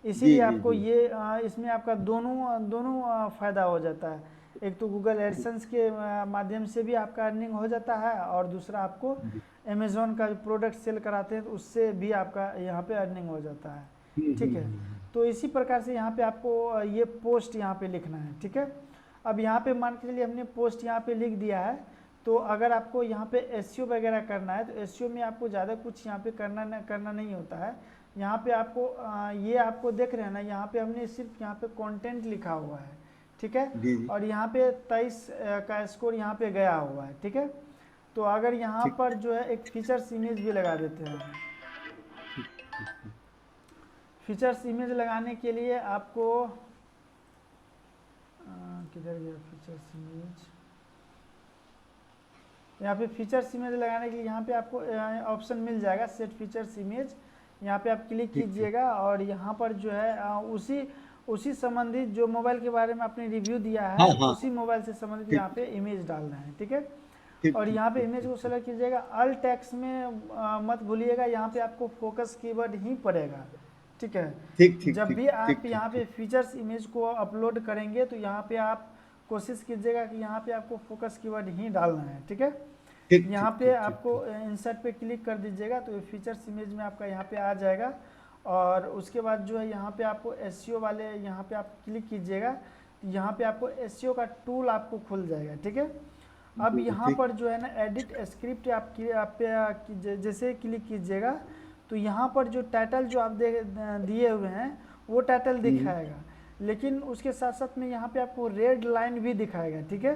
S2: जी
S1: इसीलिए
S2: जी
S1: आपको
S2: जी।
S1: ये इसमें आपका दोनों दोनों फ़ायदा हो जाता है। एक तो गूगल एडसेंस के माध्यम से भी आपका अर्निंग हो जाता है और दूसरा आपको
S2: जी।
S1: अमेज़ोन का प्रोडक्ट सेल कराते हैं तो उससे भी आपका यहाँ पे अर्निंग हो जाता है, ठीक है। तो इसी प्रकार से यहाँ पे आपको ये पोस्ट यहाँ पे लिखना है, ठीक है। अब यहाँ पे मान के चलिए हमने पोस्ट यहाँ पे लिख दिया है, तो अगर आपको यहाँ पे एसईओ वगैरह करना है तो एसईओ में आपको ज़्यादा कुछ यहाँ पे करना नहीं होता है। यहाँ पे आपको ये आपको देख रहे हैं ना, यहाँ पे हमने सिर्फ यहाँ पे कंटेंट लिखा हुआ है, ठीक है।
S2: जी जी।
S1: और यहाँ पे 23 का स्कोर यहाँ पे गया हुआ है, ठीक है। तो अगर यहाँ
S2: ठीक
S1: पर जो है एक फीचर्स इमेज भी लगा देते हैं, फीचर्स इमेज लगाने के लिए आपको किधर गया फीचर्स इमेज, यहाँ पे फीचर्स इमेज लगाने के लिए यहाँ पे आपको ऑप्शन मिल जाएगा सेट फीचर्स इमेज, यहाँ पे आप क्लिक
S2: ठीक ठीक।
S1: कीजिएगा और यहाँ पर जो है उसी संबंधित जो मोबाइल के बारे में आपने रिव्यू दिया
S2: हाँ
S1: है
S2: हाँ।
S1: उसी मोबाइल से संबंधित
S2: ठीक
S1: यहाँ पे इमेज डालना है, ठीक है।
S2: ठीक
S1: और
S2: ठीक
S1: यहाँ पे
S2: ठीक
S1: इमेज
S2: ठीक
S1: को
S2: ठीक
S1: सेलेक्ट कीजिएगा, अल टैक्स में मत भूलिएगा, यहाँ पे आपको फोकस कीवर्ड ही पड़ेगा, ठीक है।
S2: ठीक ठीक
S1: जब
S2: ठीक
S1: भी
S2: ठीक
S1: आप
S2: ठीक
S1: यहाँ पे
S2: ठीक
S1: फीचर्स इमेज को अपलोड करेंगे तो यहाँ पे आप कोशिश कीजिएगा कि यहाँ पे आपको फोकस कीवर्ड ही डालना है, ठीक है।
S2: ठीक
S1: यहाँ
S2: ठीक
S1: पे
S2: ठीक
S1: आपको
S2: ठीक।
S1: इंसर्ट पे क्लिक कर दीजिएगा तो फीचर्स इमेज में आपका यहाँ पे आ जाएगा और उसके बाद जो है यहाँ पे आपको एसईओ वाले यहाँ पे आप क्लिक कीजिएगा, यहाँ पे आपको एसईओ का टूल आपको खुल जाएगा, ठीक है। अब यहाँ
S2: ठीक
S1: पर जो है ना एडिट स्क्रिप्ट आप जैसे क्लिक कीजिएगा तो यहाँ पर जो टाइटल जो आप दिए हुए हैं वो टाइटल दिखाएगा, लेकिन उसके साथ साथ में यहाँ पे आपको रेड लाइन भी दिखाएगा, ठीक है।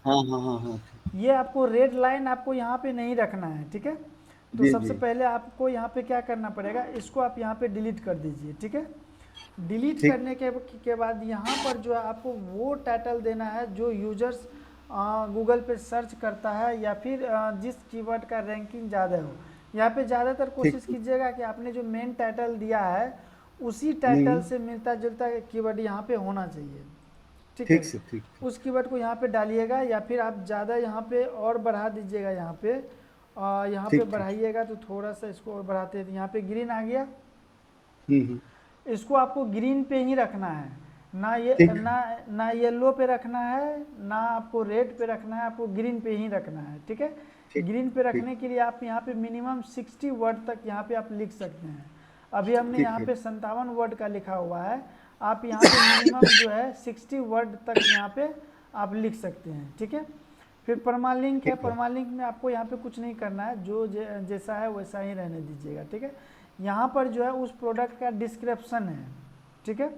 S2: हाँ हाँ हाँ हाँ।
S1: ये आपको रेड लाइन आपको यहाँ पे नहीं रखना है, ठीक है। तो
S2: जी
S1: सबसे
S2: जी।
S1: पहले आपको यहाँ पे क्या करना पड़ेगा, इसको आप यहाँ पे डिलीट कर दीजिए, ठीक है। डिलीट
S2: ठीक
S1: करने के बाद यहाँ पर जो है आपको वो टाइटल देना है जो यूजर्स गूगल पे सर्च करता है या फिर जिस कीवर्ड का रैंकिंग ज़्यादा हो। यहाँ पे ज़्यादातर कोशिश
S2: ठीक
S1: कीजिएगा कि आपने जो मेन टाइटल दिया है उसी टाइटल से मिलता जुलता कीवर्ड यहाँ पे होना चाहिए, ठीक है।
S2: ठीक से ठीक।
S1: उस कीवर्ड को यहाँ पे डालिएगा या फिर आप ज़्यादा यहाँ पे और बढ़ा दीजिएगा, यहाँ पे यहाँ पे
S2: ठीक ठीक।
S1: बढ़ाइएगा तो थोड़ा सा इसको और बढ़ाते हैं, यहाँ पे ग्रीन आ गया,
S2: हम्म।
S1: इसको आपको ग्रीन पे ही रखना है,
S2: ठीक।
S1: ना येलो पे रखना है ना आपको रेड पे रखना है, आपको ग्रीन पे ही रखना है, ठीक है।
S2: ठीक
S1: ग्रीन पे
S2: ठीक
S1: रखने के लिए आप यहाँ पे मिनिमम 60 वर्ड तक यहाँ पे आप लिख सकते हैं। अभी हमने
S2: ठीक
S1: यहाँ
S2: है।
S1: पे 57 वर्ड का लिखा हुआ है, आप यहाँ पे मिनिमम जो है 60 वर्ड तक यहाँ पे आप लिख सकते हैं, ठीक है। फिर परमालिंक है,
S2: ठीक है।
S1: परमालिंक में आपको यहाँ पे कुछ नहीं करना है, जो जैसा है वैसा ही रहने दीजिएगा, ठीक है। यहाँ पर जो है उस प्रोडक्ट का डिस्क्रिप्शन है, ठीक है।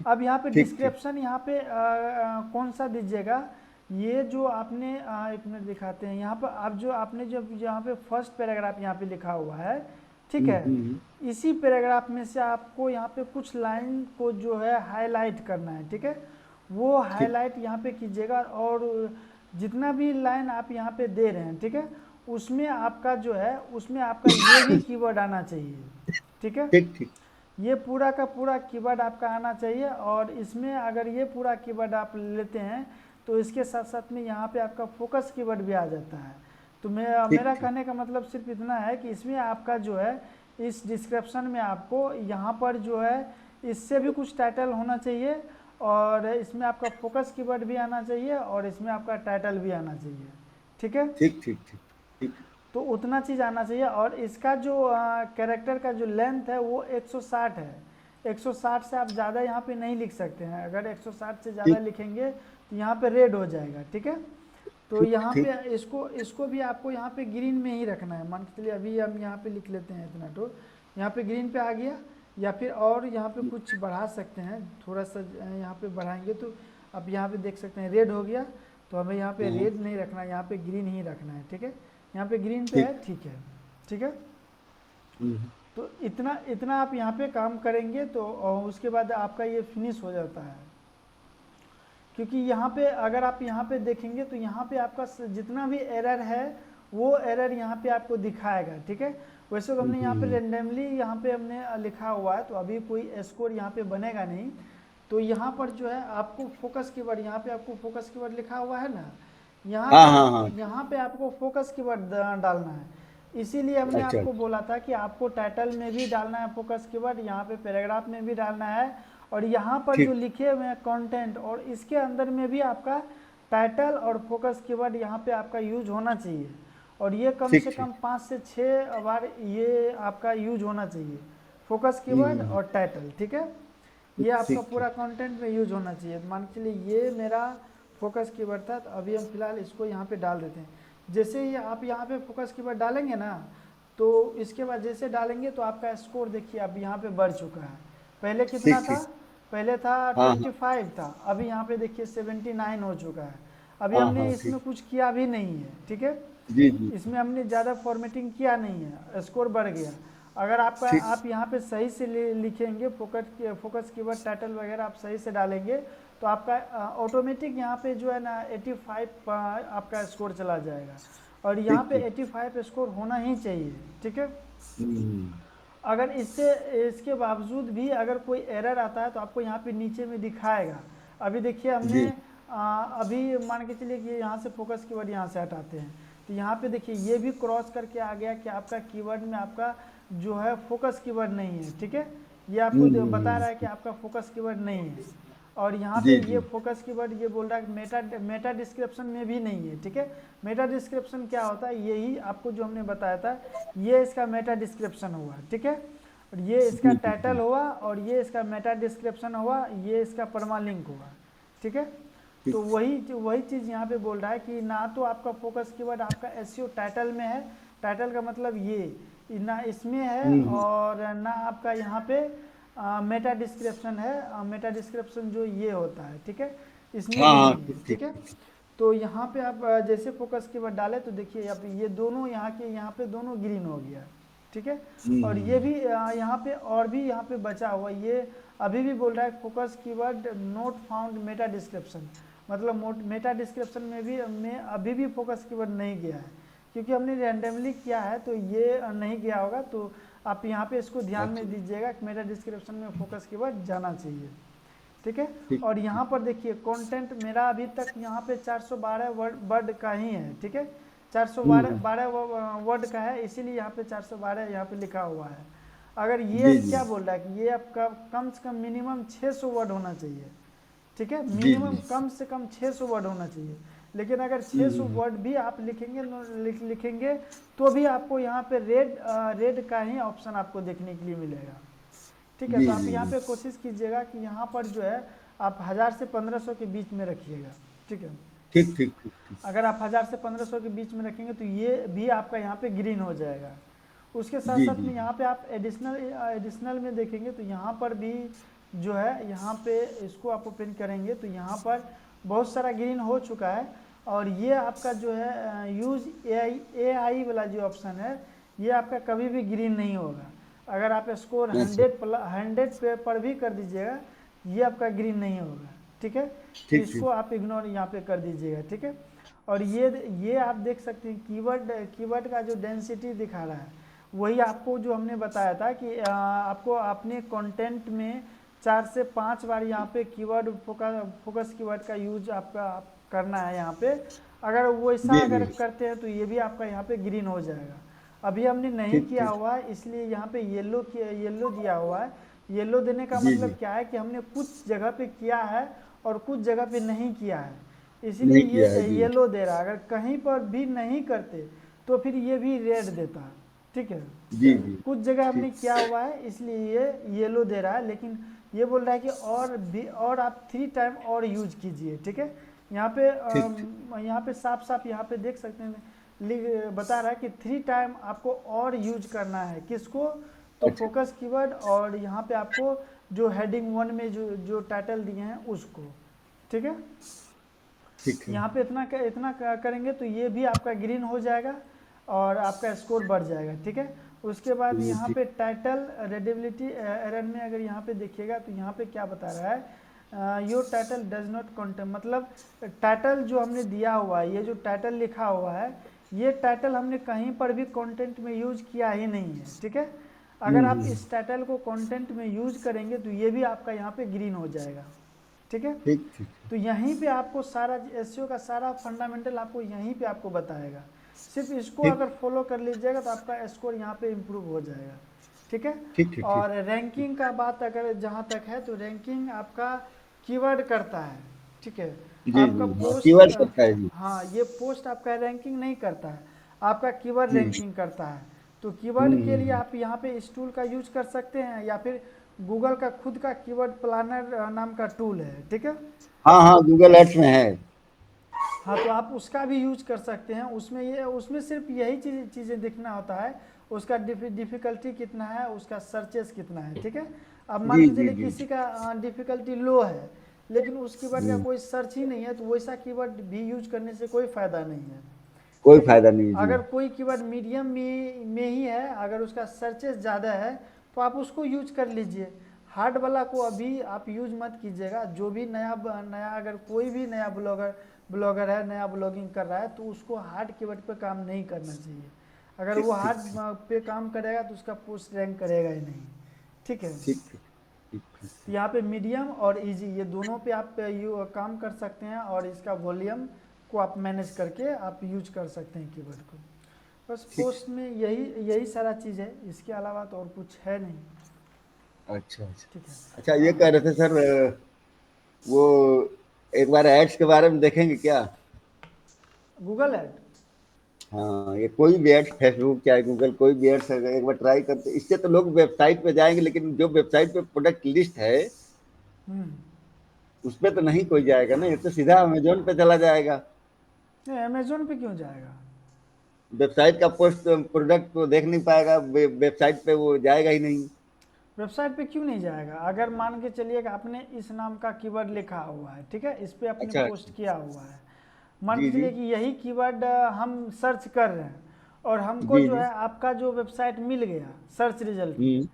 S1: अब यहाँ पे
S2: ठीक ठीक।
S1: डिस्क्रिप्शन यहाँ पे कौन सा दीजिएगा, ये जो आपने एक मिनट दिखाते हैं यहाँ पर, आप जो आपने जब यहाँ पे फर्स्ट पैराग्राफ यहाँ पे लिखा हुआ है, ठीक है, इसी पैराग्राफ में से आपको यहाँ पे कुछ लाइन को जो है हाईलाइट करना है, ठीक है। वो
S2: ठीक।
S1: हाईलाइट यहाँ पे कीजिएगा, और जितना भी लाइन आप यहाँ पे दे रहे हैं, ठीक है, उसमें आपका जो है, उसमें आपका ये भी कीवर्ड आना चाहिए, ठीक है।
S2: ठीक ठीक।
S1: ये पूरा का पूरा कीवर्ड आपका आना चाहिए, और इसमें अगर ये पूरा कीवर्ड आप लेते हैं तो इसके साथ साथ में यहाँ पे आपका फोकस कीवर्ड भी आ जाता है। तो
S2: ठीक
S1: मेरा
S2: ठीक।
S1: कहने का मतलब सिर्फ इतना है कि इसमें आपका जो है, इस डिस्क्रिप्शन में आपको यहाँ पर जो है इससे भी कुछ टाइटल होना चाहिए, और इसमें आपका फोकस कीवर्ड भी आना चाहिए, और इसमें आपका टाइटल भी आना चाहिए, ठीक है।
S2: ठीक ठीक ठीक ठीक।
S1: तो उतना चीज़ आना चाहिए, और इसका जो कैरेक्टर का जो लेंथ है वो 160 है। 160 से आप ज़्यादा यहाँ पे नहीं लिख सकते हैं। अगर 160 से ज़्यादा
S2: ठीक
S1: लिखेंगे तो यहाँ पे रेड हो जाएगा, ठीक है। तो
S2: ठीक
S1: यहाँ
S2: ठीक।
S1: पे इसको इसको भी आपको यहाँ पे ग्रीन में ही रखना है। मान के चलिए अभी हम यहाँ पे लिख लेते हैं इतना, तो यहाँ पे ग्रीन पे आ गया, या फिर और यहाँ पे कुछ बढ़ा सकते हैं, थोड़ा सा यहाँ पे बढ़ाएंगे तो आप यहाँ पे देख सकते हैं रेड हो गया। तो हमें यहाँ पे रेड नहीं रखना है, यहाँ पे ग्रीन ही रखना है, ठीक है। यहाँ पे ग्रीन पे है,
S2: ठीक।
S1: ठीक है, ठीक है।
S2: हम्म,
S1: तो इतना इतना आप यहाँ पे काम करेंगे तो उसके बाद आपका ये फिनिश हो जाता है। क्योंकि यहाँ पे अगर आप यहाँ पे देखेंगे तो यहाँ पे आपका जितना भी एरर है वो एरर यहाँ पे आपको दिखाएगा, ठीक है। वैसे तो हमने यहाँ पे रेंडमली यहाँ पे हमने लिखा हुआ है, तो अभी कोई स्कोर यहाँ पे बनेगा नहीं। तो यहाँ पर जो है आपको फोकस कीवर्ड, यहाँ पे आपको फोकस कीवर्ड लिखा हुआ है ना,
S2: हाँ हाँ हाँ।
S1: यहाँ पे आपको फोकस कीवर्ड डालना है। इसीलिए हमने
S2: अच्छा
S1: आपको बोला था कि आपको टाइटल में भी डालना है फोकस कीवर्ड, यहाँ पे पैराग्राफ में भी डालना है, और यहाँ पर जो
S2: ठीक
S1: लिखे हुए हैं कंटेंट, और इसके अंदर में भी आपका टाइटल और फोकस कीवर्ड यहाँ पे आपका यूज होना चाहिए। और ये कम
S2: ठीक
S1: से
S2: ठीक।
S1: कम 5 से 6 बार ये आपका यूज होना चाहिए, फोकस कीवर्ड
S2: हम्म,
S1: और टाइटल, ठीक है। ये
S2: ठीक
S1: आपका
S2: ठीक
S1: पूरा कंटेंट में यूज होना चाहिए। मान के चलिए ये मेरा फोकस कीवर्ड था, तो अभी हम फिलहाल इसको यहाँ पे डाल देते हैं। जैसे ही आप यहाँ पे फोकस कीवर्ड डालेंगे ना, तो इसके बाद जैसे डालेंगे तो आपका स्कोर देखिए अब यहाँ पे बढ़ चुका है। पहले कितना
S2: ठीक
S1: था?
S2: ठीक।
S1: पहले था
S2: हाँ हाँ
S1: 25 था, अभी यहाँ पे देखिए 79 हो चुका है। अभी
S2: हाँ
S1: हमने
S2: हाँ।
S1: इसमें
S2: ठीक।
S1: कुछ किया भी नहीं है, ठीक है।
S2: जी जी।
S1: इसमें हमने ज़्यादा फॉर्मेटिंग किया नहीं है, स्कोर बढ़ गया। अगर आपका
S2: ठीक।
S1: आप यहाँ पे सही से लिखेंगे, फोकस कीवर्ड टाइटल वगैरह आप सही से डालेंगे, तो आपका ऑटोमेटिक यहाँ पे जो है ना 85 आपका स्कोर चला जाएगा। और यहाँ
S2: ठीक
S1: पे
S2: ठीक।
S1: 85 स्कोर होना ही चाहिए, ठीक है।
S2: हम्म,
S1: अगर इसके बावजूद भी अगर कोई एरर आता है तो आपको यहाँ पे नीचे में दिखाएगा। अभी देखिए हमने
S2: जी।
S1: अभी मान के चलिए कि यहाँ से फोकस कीवर्ड यहाँ से हटाते हैं, तो यहाँ पे देखिए ये भी क्रॉस करके आ गया कि आपका कीवर्ड में आपका जो है फोकस कीवर्ड नहीं है, ठीक है। ये आपको बता रहा है कि आपका फोकस कीवर्ड नहीं है। और यहाँ पे
S2: जी
S1: ये
S2: जी।
S1: फोकस कीवर्ड ये बोल रहा है कि मेटा डिस्क्रिप्शन में भी नहीं है, ठीक है। मेटा डिस्क्रिप्शन क्या होता है, यही आपको जो हमने बताया था, ये इसका मेटा डिस्क्रिप्शन हुआ, ठीक है। और ये इसका
S2: जी जी
S1: टाइटल हुआ, और ये इसका मेटा डिस्क्रिप्शन हुआ, ये इसका परमालिंक हुआ, ठीक है। तो
S2: ठीक
S1: वही चीज़ यहाँ पे बोल रहा है कि ना तो आपका फोकस कीवर्ड आपका एसईओ टाइटल में है, टाइटल का मतलब ये ना इसमें है, और ना आपका यहाँ पे मेटा डिस्क्रिप्शन है। मेटा डिस्क्रिप्शन जो ये होता है, ठीक है, इसमें
S2: हाँ
S1: भी
S2: हाँ।
S1: नहीं है,
S2: ठीक
S1: ठीक
S2: ठीक।
S1: है। तो यहाँ पे आप जैसे फोकस कीवर्ड डाले तो देखिए अब ये दोनों यहाँ पे दोनों ग्रीन हो गया, ठीक है। और ये भी यहाँ पे और भी यहाँ पे बचा हुआ, ये अभी भी बोल रहा है focus keyword not found Meta description, मतलब मेटा डिस्क्रिप्शन में अभी भी फोकस कीवर्ड नहीं गया है, क्योंकि हमने रैंडमली किया है तो ये नहीं गया होगा। तो आप यहाँ पे इसको ध्यान में दीजिएगा कि मेरा डिस्क्रिप्शन में फोकस कीवर्ड जाना चाहिए, ठीक है।
S2: ठीक।
S1: और यहाँ पर देखिए कंटेंट मेरा अभी तक यहाँ पे 412 वर्ड का ही है, ठीक है। 412 वर्ड का है, इसीलिए यहाँ पे 412 यहाँ पे लिखा हुआ है। अगर ये
S2: जी जी।
S1: क्या बोल रहा है कि ये आपका कम से कम मिनिमम 600 वर्ड होना चाहिए, ठीक है।
S2: जी
S1: मिनिमम
S2: जी।
S1: कम से कम 600 वर्ड होना चाहिए। लेकिन अगर 600 वर्ड भी आप लिखेंगे तो भी आपको यहाँ पे रेड का ही ऑप्शन आपको देखने के लिए मिलेगा, ठीक है।
S2: जी
S1: तो आप
S2: जी
S1: यहाँ
S2: जी।
S1: पे कोशिश कीजिएगा कि यहाँ पर जो है आप 1000 से 1500 के बीच में रखिएगा, ठीक है।
S2: ठीक ठीक ठीक ठीक।
S1: अगर आप 1000 से 1500 के बीच में रखेंगे तो ये भी आपका यहाँ पे ग्रीन हो जाएगा। उसके साथ
S2: जी
S1: साथ
S2: जी।
S1: में यहाँ पे आप एडिशनल में देखेंगे तो यहाँ पर भी जो है, यहाँ पे इसको आप ओपन करेंगे तो यहाँ पर बहुत सारा ग्रीन हो चुका है। और ये आपका जो है यूज एआई वाला जो ऑप्शन है, ये आपका कभी भी ग्रीन नहीं होगा। अगर आप स्कोर
S2: अच्छा
S1: 100 पे पर भी कर दीजिएगा, ये आपका ग्रीन नहीं होगा। ठीक है,
S2: ठीक
S1: इसको
S2: ठीक।
S1: आप इग्नोर यहाँ पे कर दीजिएगा। ठीक है, और ये आप देख सकते हैं कीवर्ड कीवर्ड का जो डेंसिटी दिखा रहा है, वही आपको जो हमने बताया था कि आपको अपने कंटेंट में 4 से 5 बार यहाँ पे कीवर्ड फोकस कीवर्ड का यूज आपका करना है यहाँ पे। अगर वैसा
S2: जी
S1: अगर
S2: जी।
S1: करते हैं तो ये भी आपका यहाँ पे ग्रीन हो जाएगा। अभी हमने नहीं
S2: ठीक
S1: किया
S2: ठीक।
S1: हुआ है, इसलिए यहाँ पे येलो दिया हुआ है। येलो देने का
S2: जी
S1: मतलब
S2: जी।
S1: क्या है कि हमने कुछ जगह पे किया है और कुछ जगह पे नहीं किया है, इसलिए
S2: नहीं किया है
S1: ये
S2: जी।
S1: येलो दे रहा है। अगर कहीं पर भी नहीं करते तो फिर ये भी रेड देता। ठीक है,
S2: जी जी।
S1: कुछ जगह हमने
S2: ठीक
S1: किया हुआ है इसलिए ये येलो दे रहा है, लेकिन ये बोल रहा है कि और भी और आप 3 टाइम और यूज कीजिए। ठीक है, यहाँ पे
S2: ठीक ठीक।
S1: यहाँ पे साफ साफ यहाँ पे देख सकते हैं, बता रहा है कि 3 टाइम आपको और यूज करना है। किसको? तो
S2: अच्छा
S1: फोकस कीवर्ड, और यहाँ पे आपको जो हेडिंग 1 में जो टाइटल दिए हैं उसको। ठीक है,
S2: ठीक है।
S1: यहाँ पे इतना करेंगे तो ये भी आपका ग्रीन हो जाएगा और आपका स्कोर बढ़ जाएगा। ठीक है, उसके बाद
S2: चलिए
S1: यहाँ
S2: ठीक।
S1: पे टाइटल रीडेबिलिटी एरर में अगर यहाँ पे देखिएगा तो यहाँ पे क्या बता रहा है, your title does not contain, मतलब टाइटल जो हमने दिया हुआ है, ये जो टाइटल लिखा हुआ है, ये टाइटल हमने कहीं पर भी कंटेंट में यूज किया ही नहीं है। ठीक है, अगर आप
S2: हम्म।
S1: इस टाइटल को कंटेंट में यूज करेंगे तो ये भी आपका यहाँ पे ग्रीन हो जाएगा। ठीक है,
S2: ठीक ठीक।
S1: तो यहीं पे आपको सारा एसईओ का सारा फंडामेंटल आपको यहीं पे आपको बताएगा। सिर्फ इसको
S2: ठीक
S1: अगर फॉलो कर लीजिएगा तो आपका स्कोर यहाँ पे इम्प्रूव हो जाएगा। ठीक है,
S2: ठीक ठीक। ठीक
S1: और रैंकिंग का बात अगर जहाँ तक है तो रैंकिंग आपका कीवर्ड करता है। ठीक है,
S2: जी
S1: आपका
S2: जी। हाँ
S1: पोस्ट,
S2: कीवर्ड करता है जी।
S1: हाँ ये पोस्ट आपका रैंकिंग नहीं करता है, आपका कीवर्ड
S2: हम्म
S1: रैंकिंग करता है। तो कीवर्ड के लिए
S2: हम्म।
S1: आप यहाँ पे इस टूल का यूज कर सकते हैं, या फिर गूगल का खुद का कीवर्ड प्लानर नाम का टूल है। ठीक है,
S2: हाँ हाँ गूगल एड्स में है।
S1: हाँ तो आप उसका भी यूज कर सकते हैं। उसमें सिर्फ यही चीज़ें दिखना होता है, उसका डिफ़िकल्टी कितना है, उसका सर्चेस कितना है। ठीक है, अब मान
S2: जी
S1: के
S2: जी
S1: चलिए
S2: जी।
S1: किसी का डिफ़िकल्टी लो है, लेकिन उस कीवर्ड का
S2: हम्म।
S1: कोई सर्च ही नहीं है, तो वैसा कीवर्ड भी यूज करने से कोई फ़ायदा नहीं है।
S2: कोई
S1: ठीक है,
S2: फायदा नहीं जी।
S1: अगर कोई कीवर्ड मीडियम में ही है, अगर उसका सर्चेस ज़्यादा है तो आप उसको यूज कर लीजिए। हार्ड वाला को अभी आप यूज मत कीजिएगा। जो भी नया अगर कोई भी नया ब्लॉगर है, नया ब्लॉगिंग कर रहा है, तो उसको हार्ड कीवर्ड पे काम नहीं करना चाहिए। अगर
S2: ठीक
S1: वो
S2: ठीक।
S1: हार्ड पे काम करेगा तो उसका पोस्ट रैंक करेगा ही नहीं। ठीक है,
S2: ठीक ठीक। ठीक ठीक।
S1: तो यहाँ पे मीडियम और इजी ये दोनों पे आप काम कर सकते हैं, और इसका वॉल्यूम को आप मैनेज करके आप यूज कर सकते हैं कीवर्ड को। बस
S2: ठीक।
S1: पोस्ट में यही यही सारा चीज़ है, इसके अलावा तो और कुछ है नहीं।
S2: अच्छा अच्छा।
S1: ठीक है,
S2: अच्छा ये कह रहे थे सर वो एक बार एड्स के बारे में देखेंगे क्या?
S1: Google add.
S2: हाँ ये कोई भी एड्स फेसबुक चाहे गूगल कोई भी एड्स अगर एक बार ट्राई करते इससे तो लोग वेबसाइट पे जाएंगे, लेकिन जो वेबसाइट पे प्रोडक्ट लिस्ट है
S1: हम्म,
S2: उस पे तो नहीं कोई जाएगा ना, ये तो सीधा अमेजोन पे चला जाएगा।
S1: नहीं अमेजोन पे क्यों जाएगा?
S2: वेबसाइट का पोस्ट प्रोडक्ट को देख नहीं पाएगा, वेबसाइट पे वो जाएगा ही नहीं।
S1: वेबसाइट पे क्यों नहीं जाएगा? अगर मान के चलिए कि आपने इस नाम का कीवर्ड लिखा हुआ है, ठीक है, इस पे आपने
S2: अच्छा अच्छा।
S1: पोस्ट किया हुआ है, मान के
S2: जी जी।
S1: चलिए कि यही कीवर्ड हम सर्च कर रहे हैं और हमको
S2: जी
S1: जो
S2: जी।
S1: है आपका जो वेबसाइट मिल गया सर्च रिजल्ट में,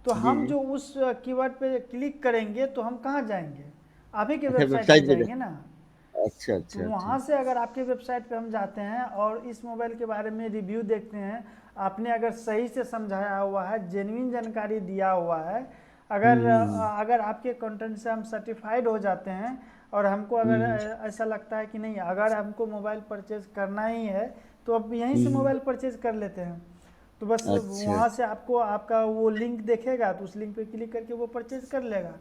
S1: तो
S2: जी
S1: हम
S2: जी।
S1: जो उस कीवर्ड पे क्लिक करेंगे तो हम कहाँ जाएंगे? आप ही के
S2: अच्छा
S1: वेबसाइट पे
S2: वेबसाइट पे
S1: जाएंगे ना।
S2: अच्छा
S1: तो
S2: अच्छा अच्छा।
S1: वहाँ से अगर आपके वेबसाइट पे हम जाते हैं और इस मोबाइल के बारे में रिव्यू देखते हैं, आपने अगर सही से समझाया हुआ है, जेन्युइन जानकारी दिया हुआ है, अगर
S2: हम्म।
S1: अगर आपके कंटेंट से हम सर्टिफाइड हो जाते हैं और हमको अगर
S2: हम्म।
S1: ऐसा लगता है कि नहीं अगर हमको मोबाइल परचेज करना ही है तो अब यहीं से
S2: हम्म।
S1: मोबाइल परचेज कर लेते हैं। तो बस
S2: अच्छा
S1: वहाँ से आपको आपका वो लिंक देखेगा तो उस लिंक पे क्लिक करके वो परचेज कर लेगा।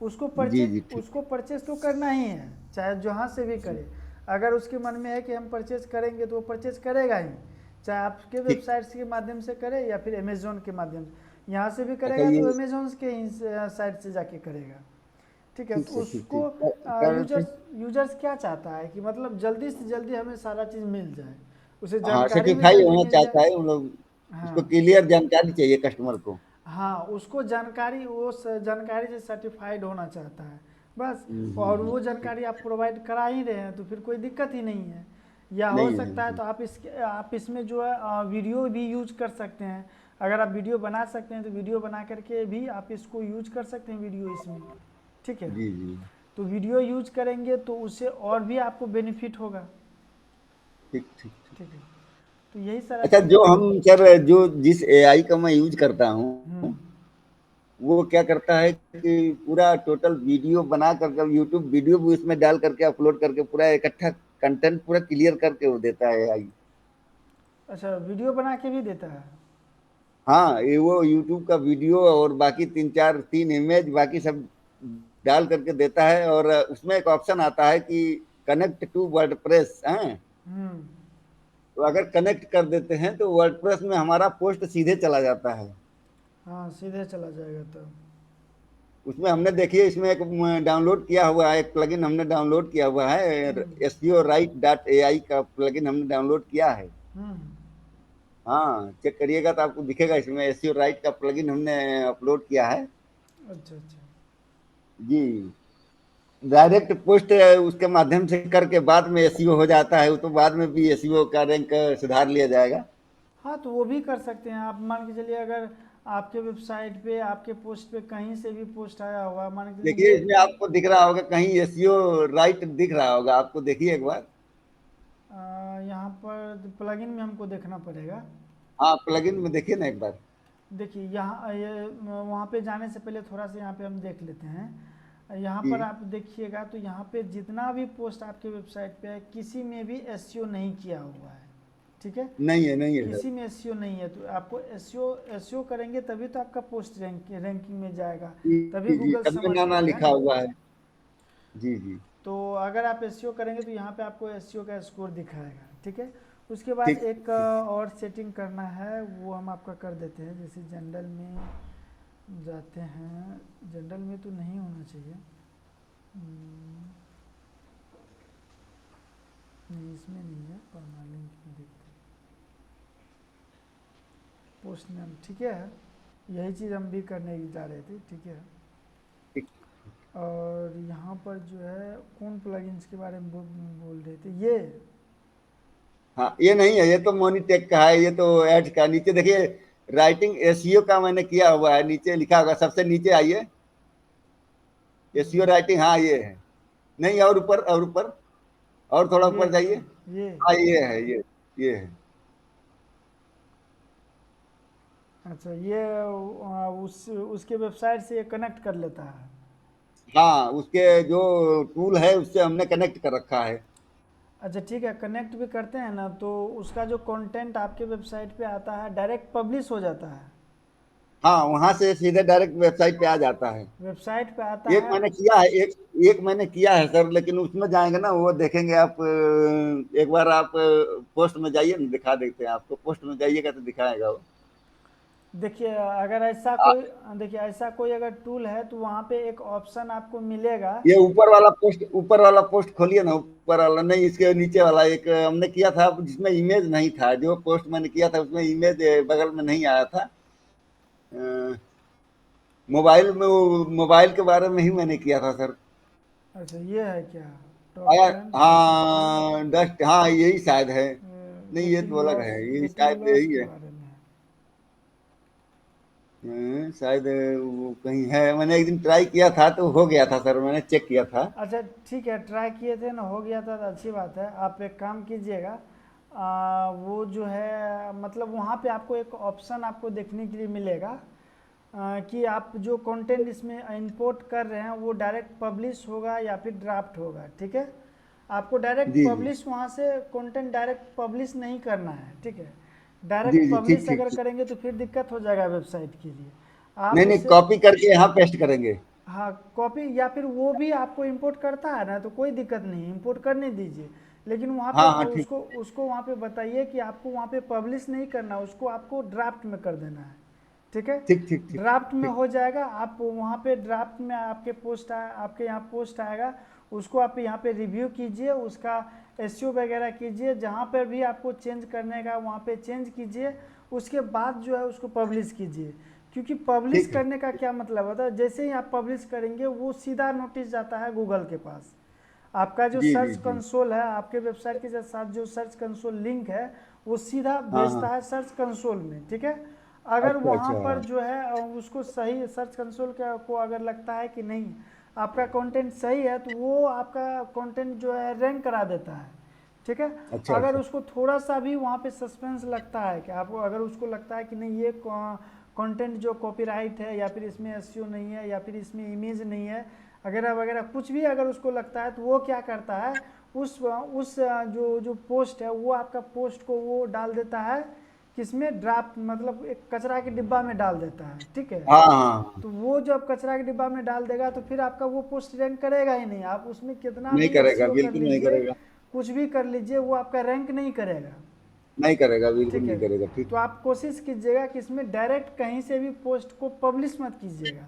S2: जी जी ठीक।
S1: उसको परचेज तो करना ही है, चाहे जहाँ से भी करे। अगर उसके मन में है कि हम परचेज करेंगे तो वो परचेज करेगा ही, चाहे आपके
S2: ठीक।
S1: वेबसाइट्स के माध्यम से करे या फिर अमेजोन के माध्यम से। यहाँ से भी
S2: अच्छा
S1: करेगा
S2: ये
S1: तो अमेजोन के ही साइट से जाके करेगा। ठीक है,
S2: ठीक
S1: तो
S2: है ठीक
S1: उसको
S2: ठीक कर रहे थे।
S1: यूजर्स क्या चाहता है कि मतलब जल्दी से जल्दी हमें सारा चीज़ मिल जाए, उसे
S2: हाँ
S1: जानकारी भी
S2: सेटिस्फाई
S1: जल्दी
S2: होना
S1: मिल
S2: चाहता
S1: जाए।
S2: है, मतलब उसको
S1: हाँ,
S2: क्लियर जानकारी चाहिए कस्टमर को।
S1: हाँ उसको जानकारी, वो जानकारी से सर्टिफाइड होना चाहता है। बस। और वो जानकारी आप प्रोवाइड करा ही रहे हैं तो फिर कोई दिक्कत ही नहीं है। या हो
S2: नहीं है,
S1: सकता है
S2: नहीं।
S1: तो आप इसमें जो है वीडियो भी यूज कर सकते हैं। अगर आप वीडियो बना सकते हैं तो वीडियो बना करके भी आप इसको यूज कर सकते हैं वीडियो इसमें, ठीक है।
S2: जी जी।
S1: तो वीडियो यूज करेंगे तो उससे और भी आपको बेनिफिट होगा,
S2: ठीक ठीक।
S1: ठीक है। तो यही सारा
S2: अच्छा,
S1: चीज़।
S2: जो हम सर जो जिस एआई का मैं यूज करता
S1: हम्म।
S2: हूँ, वो क्या करता है कि पूरा टोटल वीडियो बना करके यूट्यूब वीडियो भी उसमें डाल करके अपलोड करके पूरा इकट्ठा कंटेंट पूरा क्लियर करके वो देता है एआई।
S1: अच्छा, वीडियो बना के भी देता है।
S2: हाँ, ये वो यूट्यूब का वीडियो और बाकी तीन इमेज बाकी सब डाल करके देता है। और उसमें एक ऑप्शन आता है कि कनेक्ट टू वर्डप्रेस है।
S1: हम्म।
S2: तो अगर कनेक्ट कर देते हैं तो वर्डप्रेस में हमारा पोस्ट सीधे चला जाता है।
S1: हाँ, सीधे चला जाएगा तब।
S2: उसमें हमने देखिए, इसमें एक डाउनलोड किया हुआ है, एक प्लगइन हमने डाउनलोड किया हुआ है।
S1: हम्म।
S2: SEOwrite.ai का प्लगइन हमने डाउनलोड किया है।
S1: हम्म।
S2: हाँ, चेक करिएगा तो आपको दिखेगा, इसमें SEOwrite का प्लगइन हमने अपलोड किया है।
S1: अच्छा अच्छा।
S2: जी। डायरेक्ट पोस्ट उसके माध्यम से करके बाद में एसईओ हो जाता है, वो तो बाद में भी एसईओ का रैंक सुधार लिया जाएगा।
S1: हाँ, तो वो भी कर सकते हैं आप। मान के चलिए अगर आपके वेबसाइट पे आपके पोस्ट पे कहीं से भी पोस्ट आया हुआ, मान के चलिए
S2: देखिए,
S1: ये
S2: इसमें आपको दिख रहा होगा कहीं एसईओ राइट दिख रहा होगा आपको, देखिए एक बार।
S1: यहाँ पर प्लगइन में हमको देखना पड़ेगा।
S2: हाँ, प्लगइन में देखिए ना एक बार।
S1: देखिए यहाँ ये वहाँ पे जाने से पहले थोड़ा सा यहाँ पे हम देख लेते हैं। यहाँ पर
S2: जी।
S1: आप देखिएगा तो यहाँ पे जितना भी पोस्ट आपके वेबसाइट पे है किसी में भी एसईओ नहीं किया हुआ है, ठीक है।
S2: नहीं है, नहीं है सर।
S1: किसी में एसईओ नहीं है तो आपको एसईओ करेंगे तभी तो आपका पोस्ट रैंकिंग में जाएगा,
S2: जी
S1: तभी
S2: जी जी,
S1: गूगल
S2: तभी
S1: समझ
S2: नाना
S1: पाएगा
S2: लिखा
S1: ना।
S2: हुआ है। जी जी।
S1: तो अगर आप एसईओ करेंगे तो यहाँ पे आपको एसईओ का स्कोर दिखाएगा, ठीक है। उसके बाद
S2: ठीक
S1: एक
S2: ठीक।
S1: और सेटिंग करना है, वो हम आपका कर देते हैं। जैसे जनरल में जाते हैं, जनरल में तो नहीं होना चाहिए। नहीं, इसमें नहीं है, परमालिंक में देखते हैं। पोस्ट नेम, ठीक है। यही चीज़ हम भी करने जा रहे थे, ठीक है।
S2: ठीक।
S1: और यहाँ पर जो है कौन प्लगइन्स के बारे में बोल रहे थे ये।
S2: हाँ, ये नहीं है, ये तो मोनीटेक का है, ये तो एड का। नीचे देखिए, राइटिंग एसईओ का मैंने किया हुआ है, नीचे लिखा होगा, सबसे नीचे आइए। एसईओ राइटिंग, हाँ ये है। नहीं, और ऊपर, और ऊपर, और थोड़ा
S1: ये
S2: ऊपर जाइए।
S1: ये
S2: हाँ, ये है, ये है।
S1: अच्छा, ये उसके वेबसाइट से ये कनेक्ट कर लेता है।
S2: हाँ, उसके जो टूल है उससे हमने कनेक्ट कर रखा है।
S1: अच्छा, ठीक है, कनेक्ट भी करते हैं ना तो उसका जो कंटेंट आपके वेबसाइट पे आता है डायरेक्ट पब्लिश हो जाता है।
S2: हाँ, वहां से सीधे डायरेक्ट वेबसाइट पे आ जाता है।
S1: वेबसाइट पे आता
S2: एक
S1: है।
S2: मैंने किया है, एक मैंने किया है सर, लेकिन उसमें जाएंगे ना वो देखेंगे आप। एक बार आप पोस्ट में जाइए ना, दिखा देते हैं आपको, पोस्ट में जाइएगा तो दिखाएगा वो।
S1: देखिए अगर ऐसा
S2: आ,
S1: कोई, देखिए ऐसा कोई अगर टूल है तो वहाँ पे एक ऑप्शन आपको मिलेगा।
S2: ये ऊपर वाला पोस्ट खोलिए ना, ऊपर वाला नहीं, इसके नीचे वाला एक हमने किया था जिसमें इमेज नहीं था। जो पोस्ट मैंने किया था उसमें इमेज बगल में नहीं आया था। मोबाइल में वो मोबाइल के बारे में ही मैंने किया था सर।
S1: अच्छा, ये है क्या? टॉप
S2: आया।
S1: 10 सक्सेसफुल
S2: हाँ, डस्ट, हाँ यही शायद है। नहीं, ये तो अलग है, ये
S1: गेटिंग
S2: शायद
S1: लॉस
S2: यही
S1: के
S2: है।
S1: बारे में है।
S2: शायद वो कहीं है, मैंने एक दिन ट्राई किया था तो हो गया था सर, मैंने चेक किया था।
S1: अच्छा, ठीक है, ट्राई किए थे ना, हो गया था तो अच्छी बात है। आप एक काम कीजिएगा, वो जो है मतलब वहाँ पे आपको एक ऑप्शन आपको देखने के लिए मिलेगा, कि आप जो कंटेंट इसमें इंपोर्ट कर रहे हैं वो डायरेक्ट पब्लिश होगा या फिर ड्राफ्ट होगा, ठीक है। आपको डायरेक्ट
S2: जी जी।
S1: पब्लिश वहाँ से कंटेंट डायरेक्ट पब्लिश नहीं करना है, ठीक है।
S2: जी
S1: डायरेक्ट
S2: जी, ठीक
S1: पब्लिश
S2: ठीक
S1: अगर
S2: ठीक।
S1: करेंगे तो फिर दिक्कत हो जाएगा वेबसाइट के लिए। आप
S2: नहीं नहीं,
S1: उसे,
S2: कॉपी करके यहाँ पेस्ट करेंगे।
S1: हाँ, कॉपी या फिर वो भी आपको इंपोर्ट करता है ना तो कोई दिक्कत नहीं, इंपोर्ट करने दीजिए। लेकिन वहाँ पे
S2: हाँ हाँ, ठीक।
S1: उसको उसको वहाँ पे बताइए कि आपको वहाँ पे पब्लिश नहीं करना, उसको आपको ड्राफ्ट में कर देना है, ठीक है।
S2: ठीक ठीक ठीक।
S1: ड्राफ्ट में
S2: ठीक।
S1: हो जाएगा। आप वहाँ पे ड्राफ्ट में आपके यहाँ पोस्ट आएगा, उसको आप यहाँ पे रिव्यू कीजिए, उसका एसईओ वगैरह कीजिए, जहाँ पर भी आपको चेंज करने का वहाँ पे चेंज कीजिए। उसके बाद जो है उसको पब्लिश कीजिए। क्योंकि पब्लिश
S2: ठीक है।
S1: करने का क्या मतलब होता है, जैसे ही आप पब्लिश करेंगे वो सीधा नोटिस जाता है गूगल के पास। आपका जो
S2: जी जी
S1: सर्च
S2: जी।
S1: कंसोल है, आपके वेबसाइट के साथ जो सर्च कंसोल लिंक है, वो सीधा
S2: हाँ
S1: भेजता
S2: हाँ।
S1: है सर्च कंसोल में, ठीक है। अगर
S2: अच्छा
S1: वहाँ
S2: अच्छा।
S1: पर जो है उसको सही सर्च कंसोल को अगर लगता है कि नहीं आपका कंटेंट सही है, तो वो आपका कंटेंट जो है रैंक करा देता है, ठीक है।
S2: अच्छा
S1: अगर
S2: अच्छा।
S1: उसको थोड़ा सा भी वहाँ पे सस्पेंस लगता है कि आपको, अगर उसको लगता है कि नहीं ये कंटेंट जो कॉपीराइट है, या फिर इसमें एसईओ नहीं है, या फिर इसमें इमेज नहीं है, वगैरह वगैरह कुछ भी अगर उसको लगता है, तो वो क्या करता है, उस जो जो पोस्ट है वो आपका पोस्ट को वो डाल देता है किसमें, ड्राफ्ट मतलब एक कचरा के डिब्बा में डाल देता है, ठीक है।
S2: हाँ हाँ हाँ।
S1: तो वो जब कचरा के डिब्बा में डाल देगा तो फिर आपका वो पोस्ट रैंक करेगा ही नहीं। आप उसमें कितना
S2: नहीं
S1: भी
S2: करेगा,
S1: एसईओ कर
S2: बिल्कुल नहीं
S1: लीजिए,
S2: करेगा।
S1: कुछ भी कर लीजिए, वो आपका रैंक नहीं करेगा,
S2: नहीं करेगा, बिल्कुल
S1: ठीक है।
S2: नहीं करेगा। ठीक
S1: तो आप कोशिश कीजिएगा कि इसमें डायरेक्ट कहीं से भी पोस्ट को पब्लिश मत कीजिएगा।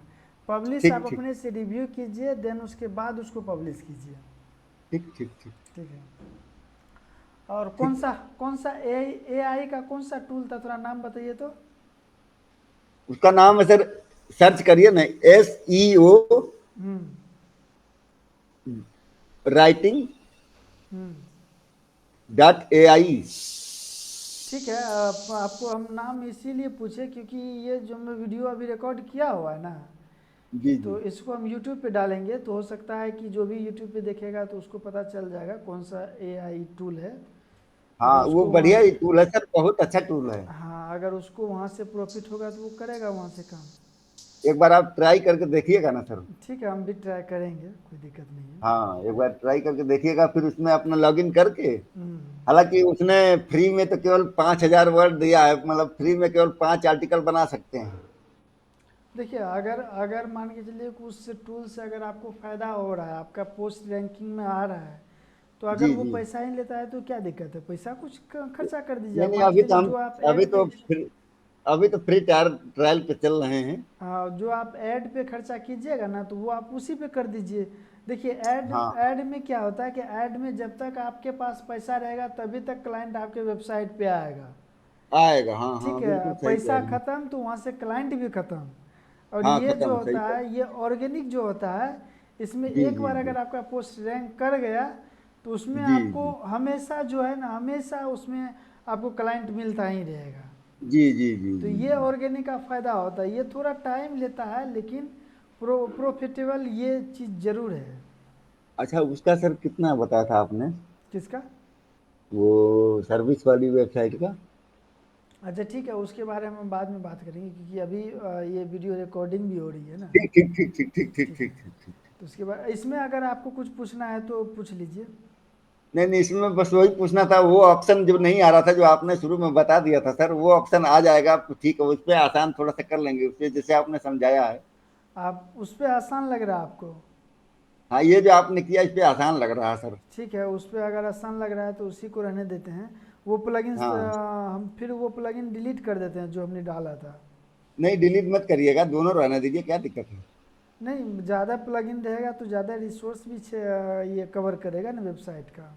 S1: पब्लिश
S2: ठीक
S1: आप
S2: ठीक
S1: अपने से रिव्यू कीजिए, देन उसके बाद उसको पब्लिश कीजिए,
S2: ठीक ठीक ठीक
S1: ठीक है। और
S2: ठीक।
S1: कौन सा AI का कौन सा टूल था, थोड़ा नाम बताइए तो।
S2: उसका नाम है सर, सर्च करिए ना, SEO
S1: हम्म
S2: राइटिंग
S1: हम्म
S2: .ai।
S1: ठीक है। आपको हम नाम इसीलिए पूछे क्योंकि ये जो मैं वीडियो अभी रिकॉर्ड किया हुआ है ना,
S2: जी जी।
S1: तो इसको हम यूट्यूब पे डालेंगे, तो हो सकता है कि जो भी यूट्यूब पे देखेगा तो उसको पता चल जाएगा कौन सा AI टूल है। अगर
S2: हाँ, वो
S1: उसको वहाँ
S2: बढ़िया
S1: से,
S2: ही टूल है सर, बहुत अच्छा टूल है।
S1: हाँ अगर उसको वहाँ से प्रॉफिट होगा तो वो करेगा वहाँ से काम।
S2: एक बार आप ट्राई करके देखिएगा ना सर।
S1: ठीक है, हम भी ट्राई करेंगे, कोई दिक्कत नहीं है।
S2: हाँ, एक बार ट्राई करके देखिएगा, फिर उसमें अपना लॉगिन करके।
S1: हम्म।
S2: हालांकि उसने फ्री में तो केवल 5,000 वर्ड दिया है, मतलब फ्री में केवल 5 आर्टिकल बना सकते हैं।
S1: देखिए, अगर अगर मान के चलिए कि उस टूल से अगर आपको फ़ायदा हो रहा है, आपका पोस्ट रैंकिंग में आ रहा है, तो अगर
S2: जी
S1: वो
S2: जी।
S1: पैसा ही लेता है तो क्या दिक्कत है, पैसा कुछ खर्चा कर दीजिए।
S2: नहीं
S1: आप
S2: नहीं,
S1: मान के चलिए जो आप
S2: अभी
S1: ऐड पे,
S2: तो फ्री, अभी तो फ्री ट्रायल पे चल रहे हैं।
S1: हाँ जो आप ऐड पे खर्चा कीजिएगा ना, तो वो आप उसी पे कर दीजिए। देखिए ऐड
S2: हाँ,
S1: ऐड में क्या होता है कि ऐड में जब तक आपके पास पैसा रहेगा तभी तक क्लाइंट आपके वेबसाइट पे आएगा,
S2: आएगा। हाँ
S1: ठीक
S2: हाँ,
S1: है।
S2: बिल्कुल सही कह
S1: पैसा
S2: रहे हैं।
S1: खत्म तो वहाँ से क्लाइंट भी खत्म। और
S2: हाँ,
S1: ये जो
S2: खत्म, सही
S1: होता
S2: कह रहे
S1: है ये ऑर्गेनिक जो होता है, इसमें
S2: हैं। जी
S1: एक
S2: जी
S1: बार
S2: जी।
S1: अगर आपका पोस्ट रैंक कर गया तो उसमें
S2: जी
S1: आपको
S2: जी
S1: हमेशा जो है ना, हमेशा उसमें आपको क्लाइंट मिलता ही रहेगा।
S2: जी जी जी
S1: तो
S2: जी
S1: ये
S2: जी।
S1: ऑर्गेनिक का फ़ायदा होता है, ये थोड़ा टाइम लेता है लेकिन प्रॉफिटेबल ये चीज़ ज़रूर है।
S2: अच्छा, उसका सर कितना बताया था आपने,
S1: किसका?
S2: वो सर्विस वाली वेबसाइट का?
S1: अच्छा ठीक है, उसके बारे में हम बाद में बात करेंगे क्योंकि अभी ये वीडियो रिकॉर्डिंग भी हो रही है ना।
S2: ठीक ठीक ठीक ठीक ठीक ठीक
S1: ठीक है,
S2: ठीक ठीक ठीक।
S1: तो उसके बाद इसमें अगर आपको कुछ पूछना है तो पूछ लीजिए।
S2: नहीं नहीं, इसमें बस वही पूछना था, वो ऑप्शन जो नहीं आ रहा था जो आपने शुरू में बता दिया था सर, वो ऑप्शन आ जाएगा आपको? ठीक है, उस पर आसान थोड़ा सा कर लेंगे, उस पर जैसे आपने समझाया है।
S1: आप उस पर आसान लग रहा है आपको?
S2: हाँ, ये जो आपने किया इस पे आसान लग रहा है सर।
S1: ठीक है, उस पर अगर आसान लग रहा है तो उसी को रहने देते हैं। वो प्लगइन्स
S2: हाँ,
S1: हम फिर वो प्लगइन डिलीट कर देते हैं जो हमने डाला था।
S2: नहीं डिलीट मत करिएगा, दोनों रहने दीजिए, क्या दिक्कत है?
S1: नहीं, ज़्यादा प्लगइन रहेगा तो ज़्यादा रिसोर्स भी ये कवर करेगा ना वेबसाइट का।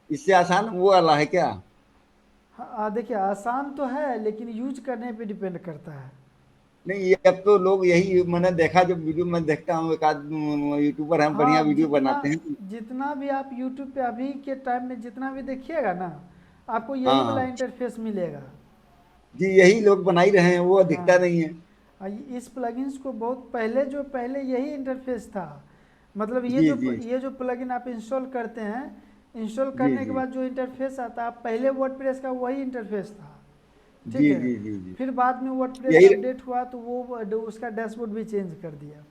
S2: इससे आसान वो वाला है क्या?
S1: हाँ देखिए आसान तो है लेकिन यूज करने पे डिपेंड करता है।
S2: नहीं, ये अब तो लोग यही मैंने देखा, जब वीडियो मैं देखता हूँ, एक आध यूट्यूबर हैं
S1: हाँ
S2: बढ़िया
S1: आप
S2: वीडियो
S1: जितना
S2: बनाते हैं।
S1: जितना भी आप यूट्यूब पे अभी के टाइम में जितना भी देखिएगा ना, आपको यही
S2: हाँ
S1: वाला
S2: हाँ।
S1: इंटरफेस मिलेगा।
S2: जी, यही लोग बना ही रहे हैं, वो दिखता
S1: हाँ,
S2: नहीं है।
S1: इस प्लगइन्स को बहुत पहले जो पहले यही इंटरफेस था। मतलब
S2: जी जी
S1: ये जो प्लगइन आप इंस्टॉल करते हैं, इंस्टॉल
S2: जी
S1: करने के
S2: जी
S1: बाद जो इंटरफेस आता है पहले वर्डप्रेस का वही इंटरफेस था, ठीक
S2: जी
S1: है।
S2: जी जी जी।
S1: फिर बाद में वर्डप्रेस
S2: यही
S1: अपडेट हुआ तो वो उसका डैशबोर्ड भी चेंज कर दिया।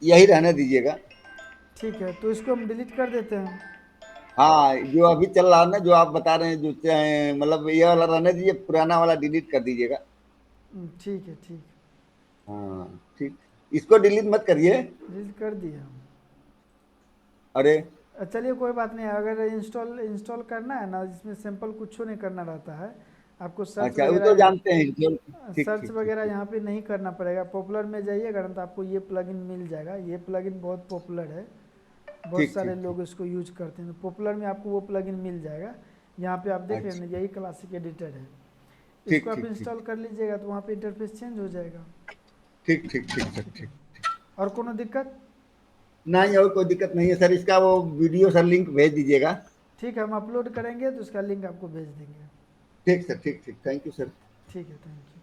S2: यही रहने दीजिएगा।
S1: ठीक है, तो इसको हम डिलीट कर देते हैं।
S2: हाँ, जो अभी चल रहा है ना, जो आप बता रहे हैं, जो मतलब ये वाला रहने दीजिए, पुराना वाला डिलीट कर दीजिएगा।
S1: ठीक है, ठीक।
S2: हाँ ठीक। इसको डिलीट मत करिए।
S1: डिलीट कर दिया हम।
S2: अरे,
S1: चलिए कोई बात नहीं, अगर इंस्टॉल इंस्टॉल करना है ना, जिसमें सिंपल कुछ नहीं करना रहता है। आपको
S2: अच्छा, वो तो जानते हैं ठीक
S1: सर्च
S2: ठीक ठीक
S1: वगैरह
S2: ठीक।
S1: यहाँ पे नहीं करना पड़ेगा। पॉपुलर में जाइएगा ना तो आपको ये प्लगइन मिल जाएगा। ये प्लगइन बहुत पॉपुलर है, बहुत
S2: ठीक
S1: सारे
S2: ठीक ठीक
S1: लोग इसको यूज करते हैं। पॉपुलर में आपको वो प्लगइन मिल जाएगा। यहाँ पे आप देख रहे हैं ना,
S2: अच्छा,
S1: यही क्लासिक एडिटर है। इसको
S2: ठीक
S1: आप
S2: ठीक ठीक।
S1: इंस्टॉल कर लीजिएगा तो वहाँ पे इंटरफेस चेंज हो जाएगा।
S2: ठीक ठीक ठीक सर, ठीक।
S1: और कोनो दिक्कत?
S2: नहीं, और कोई दिक्कत नहीं है सर। इसका वो वीडियो सर लिंक भेज दीजिएगा।
S1: ठीक है, हम अपलोड करेंगे तो उसका लिंक आपको भेज देंगे।
S2: ठीक सर, ठीक ठीक, थैंक यू सर।
S1: ठीक है, थैंक यू।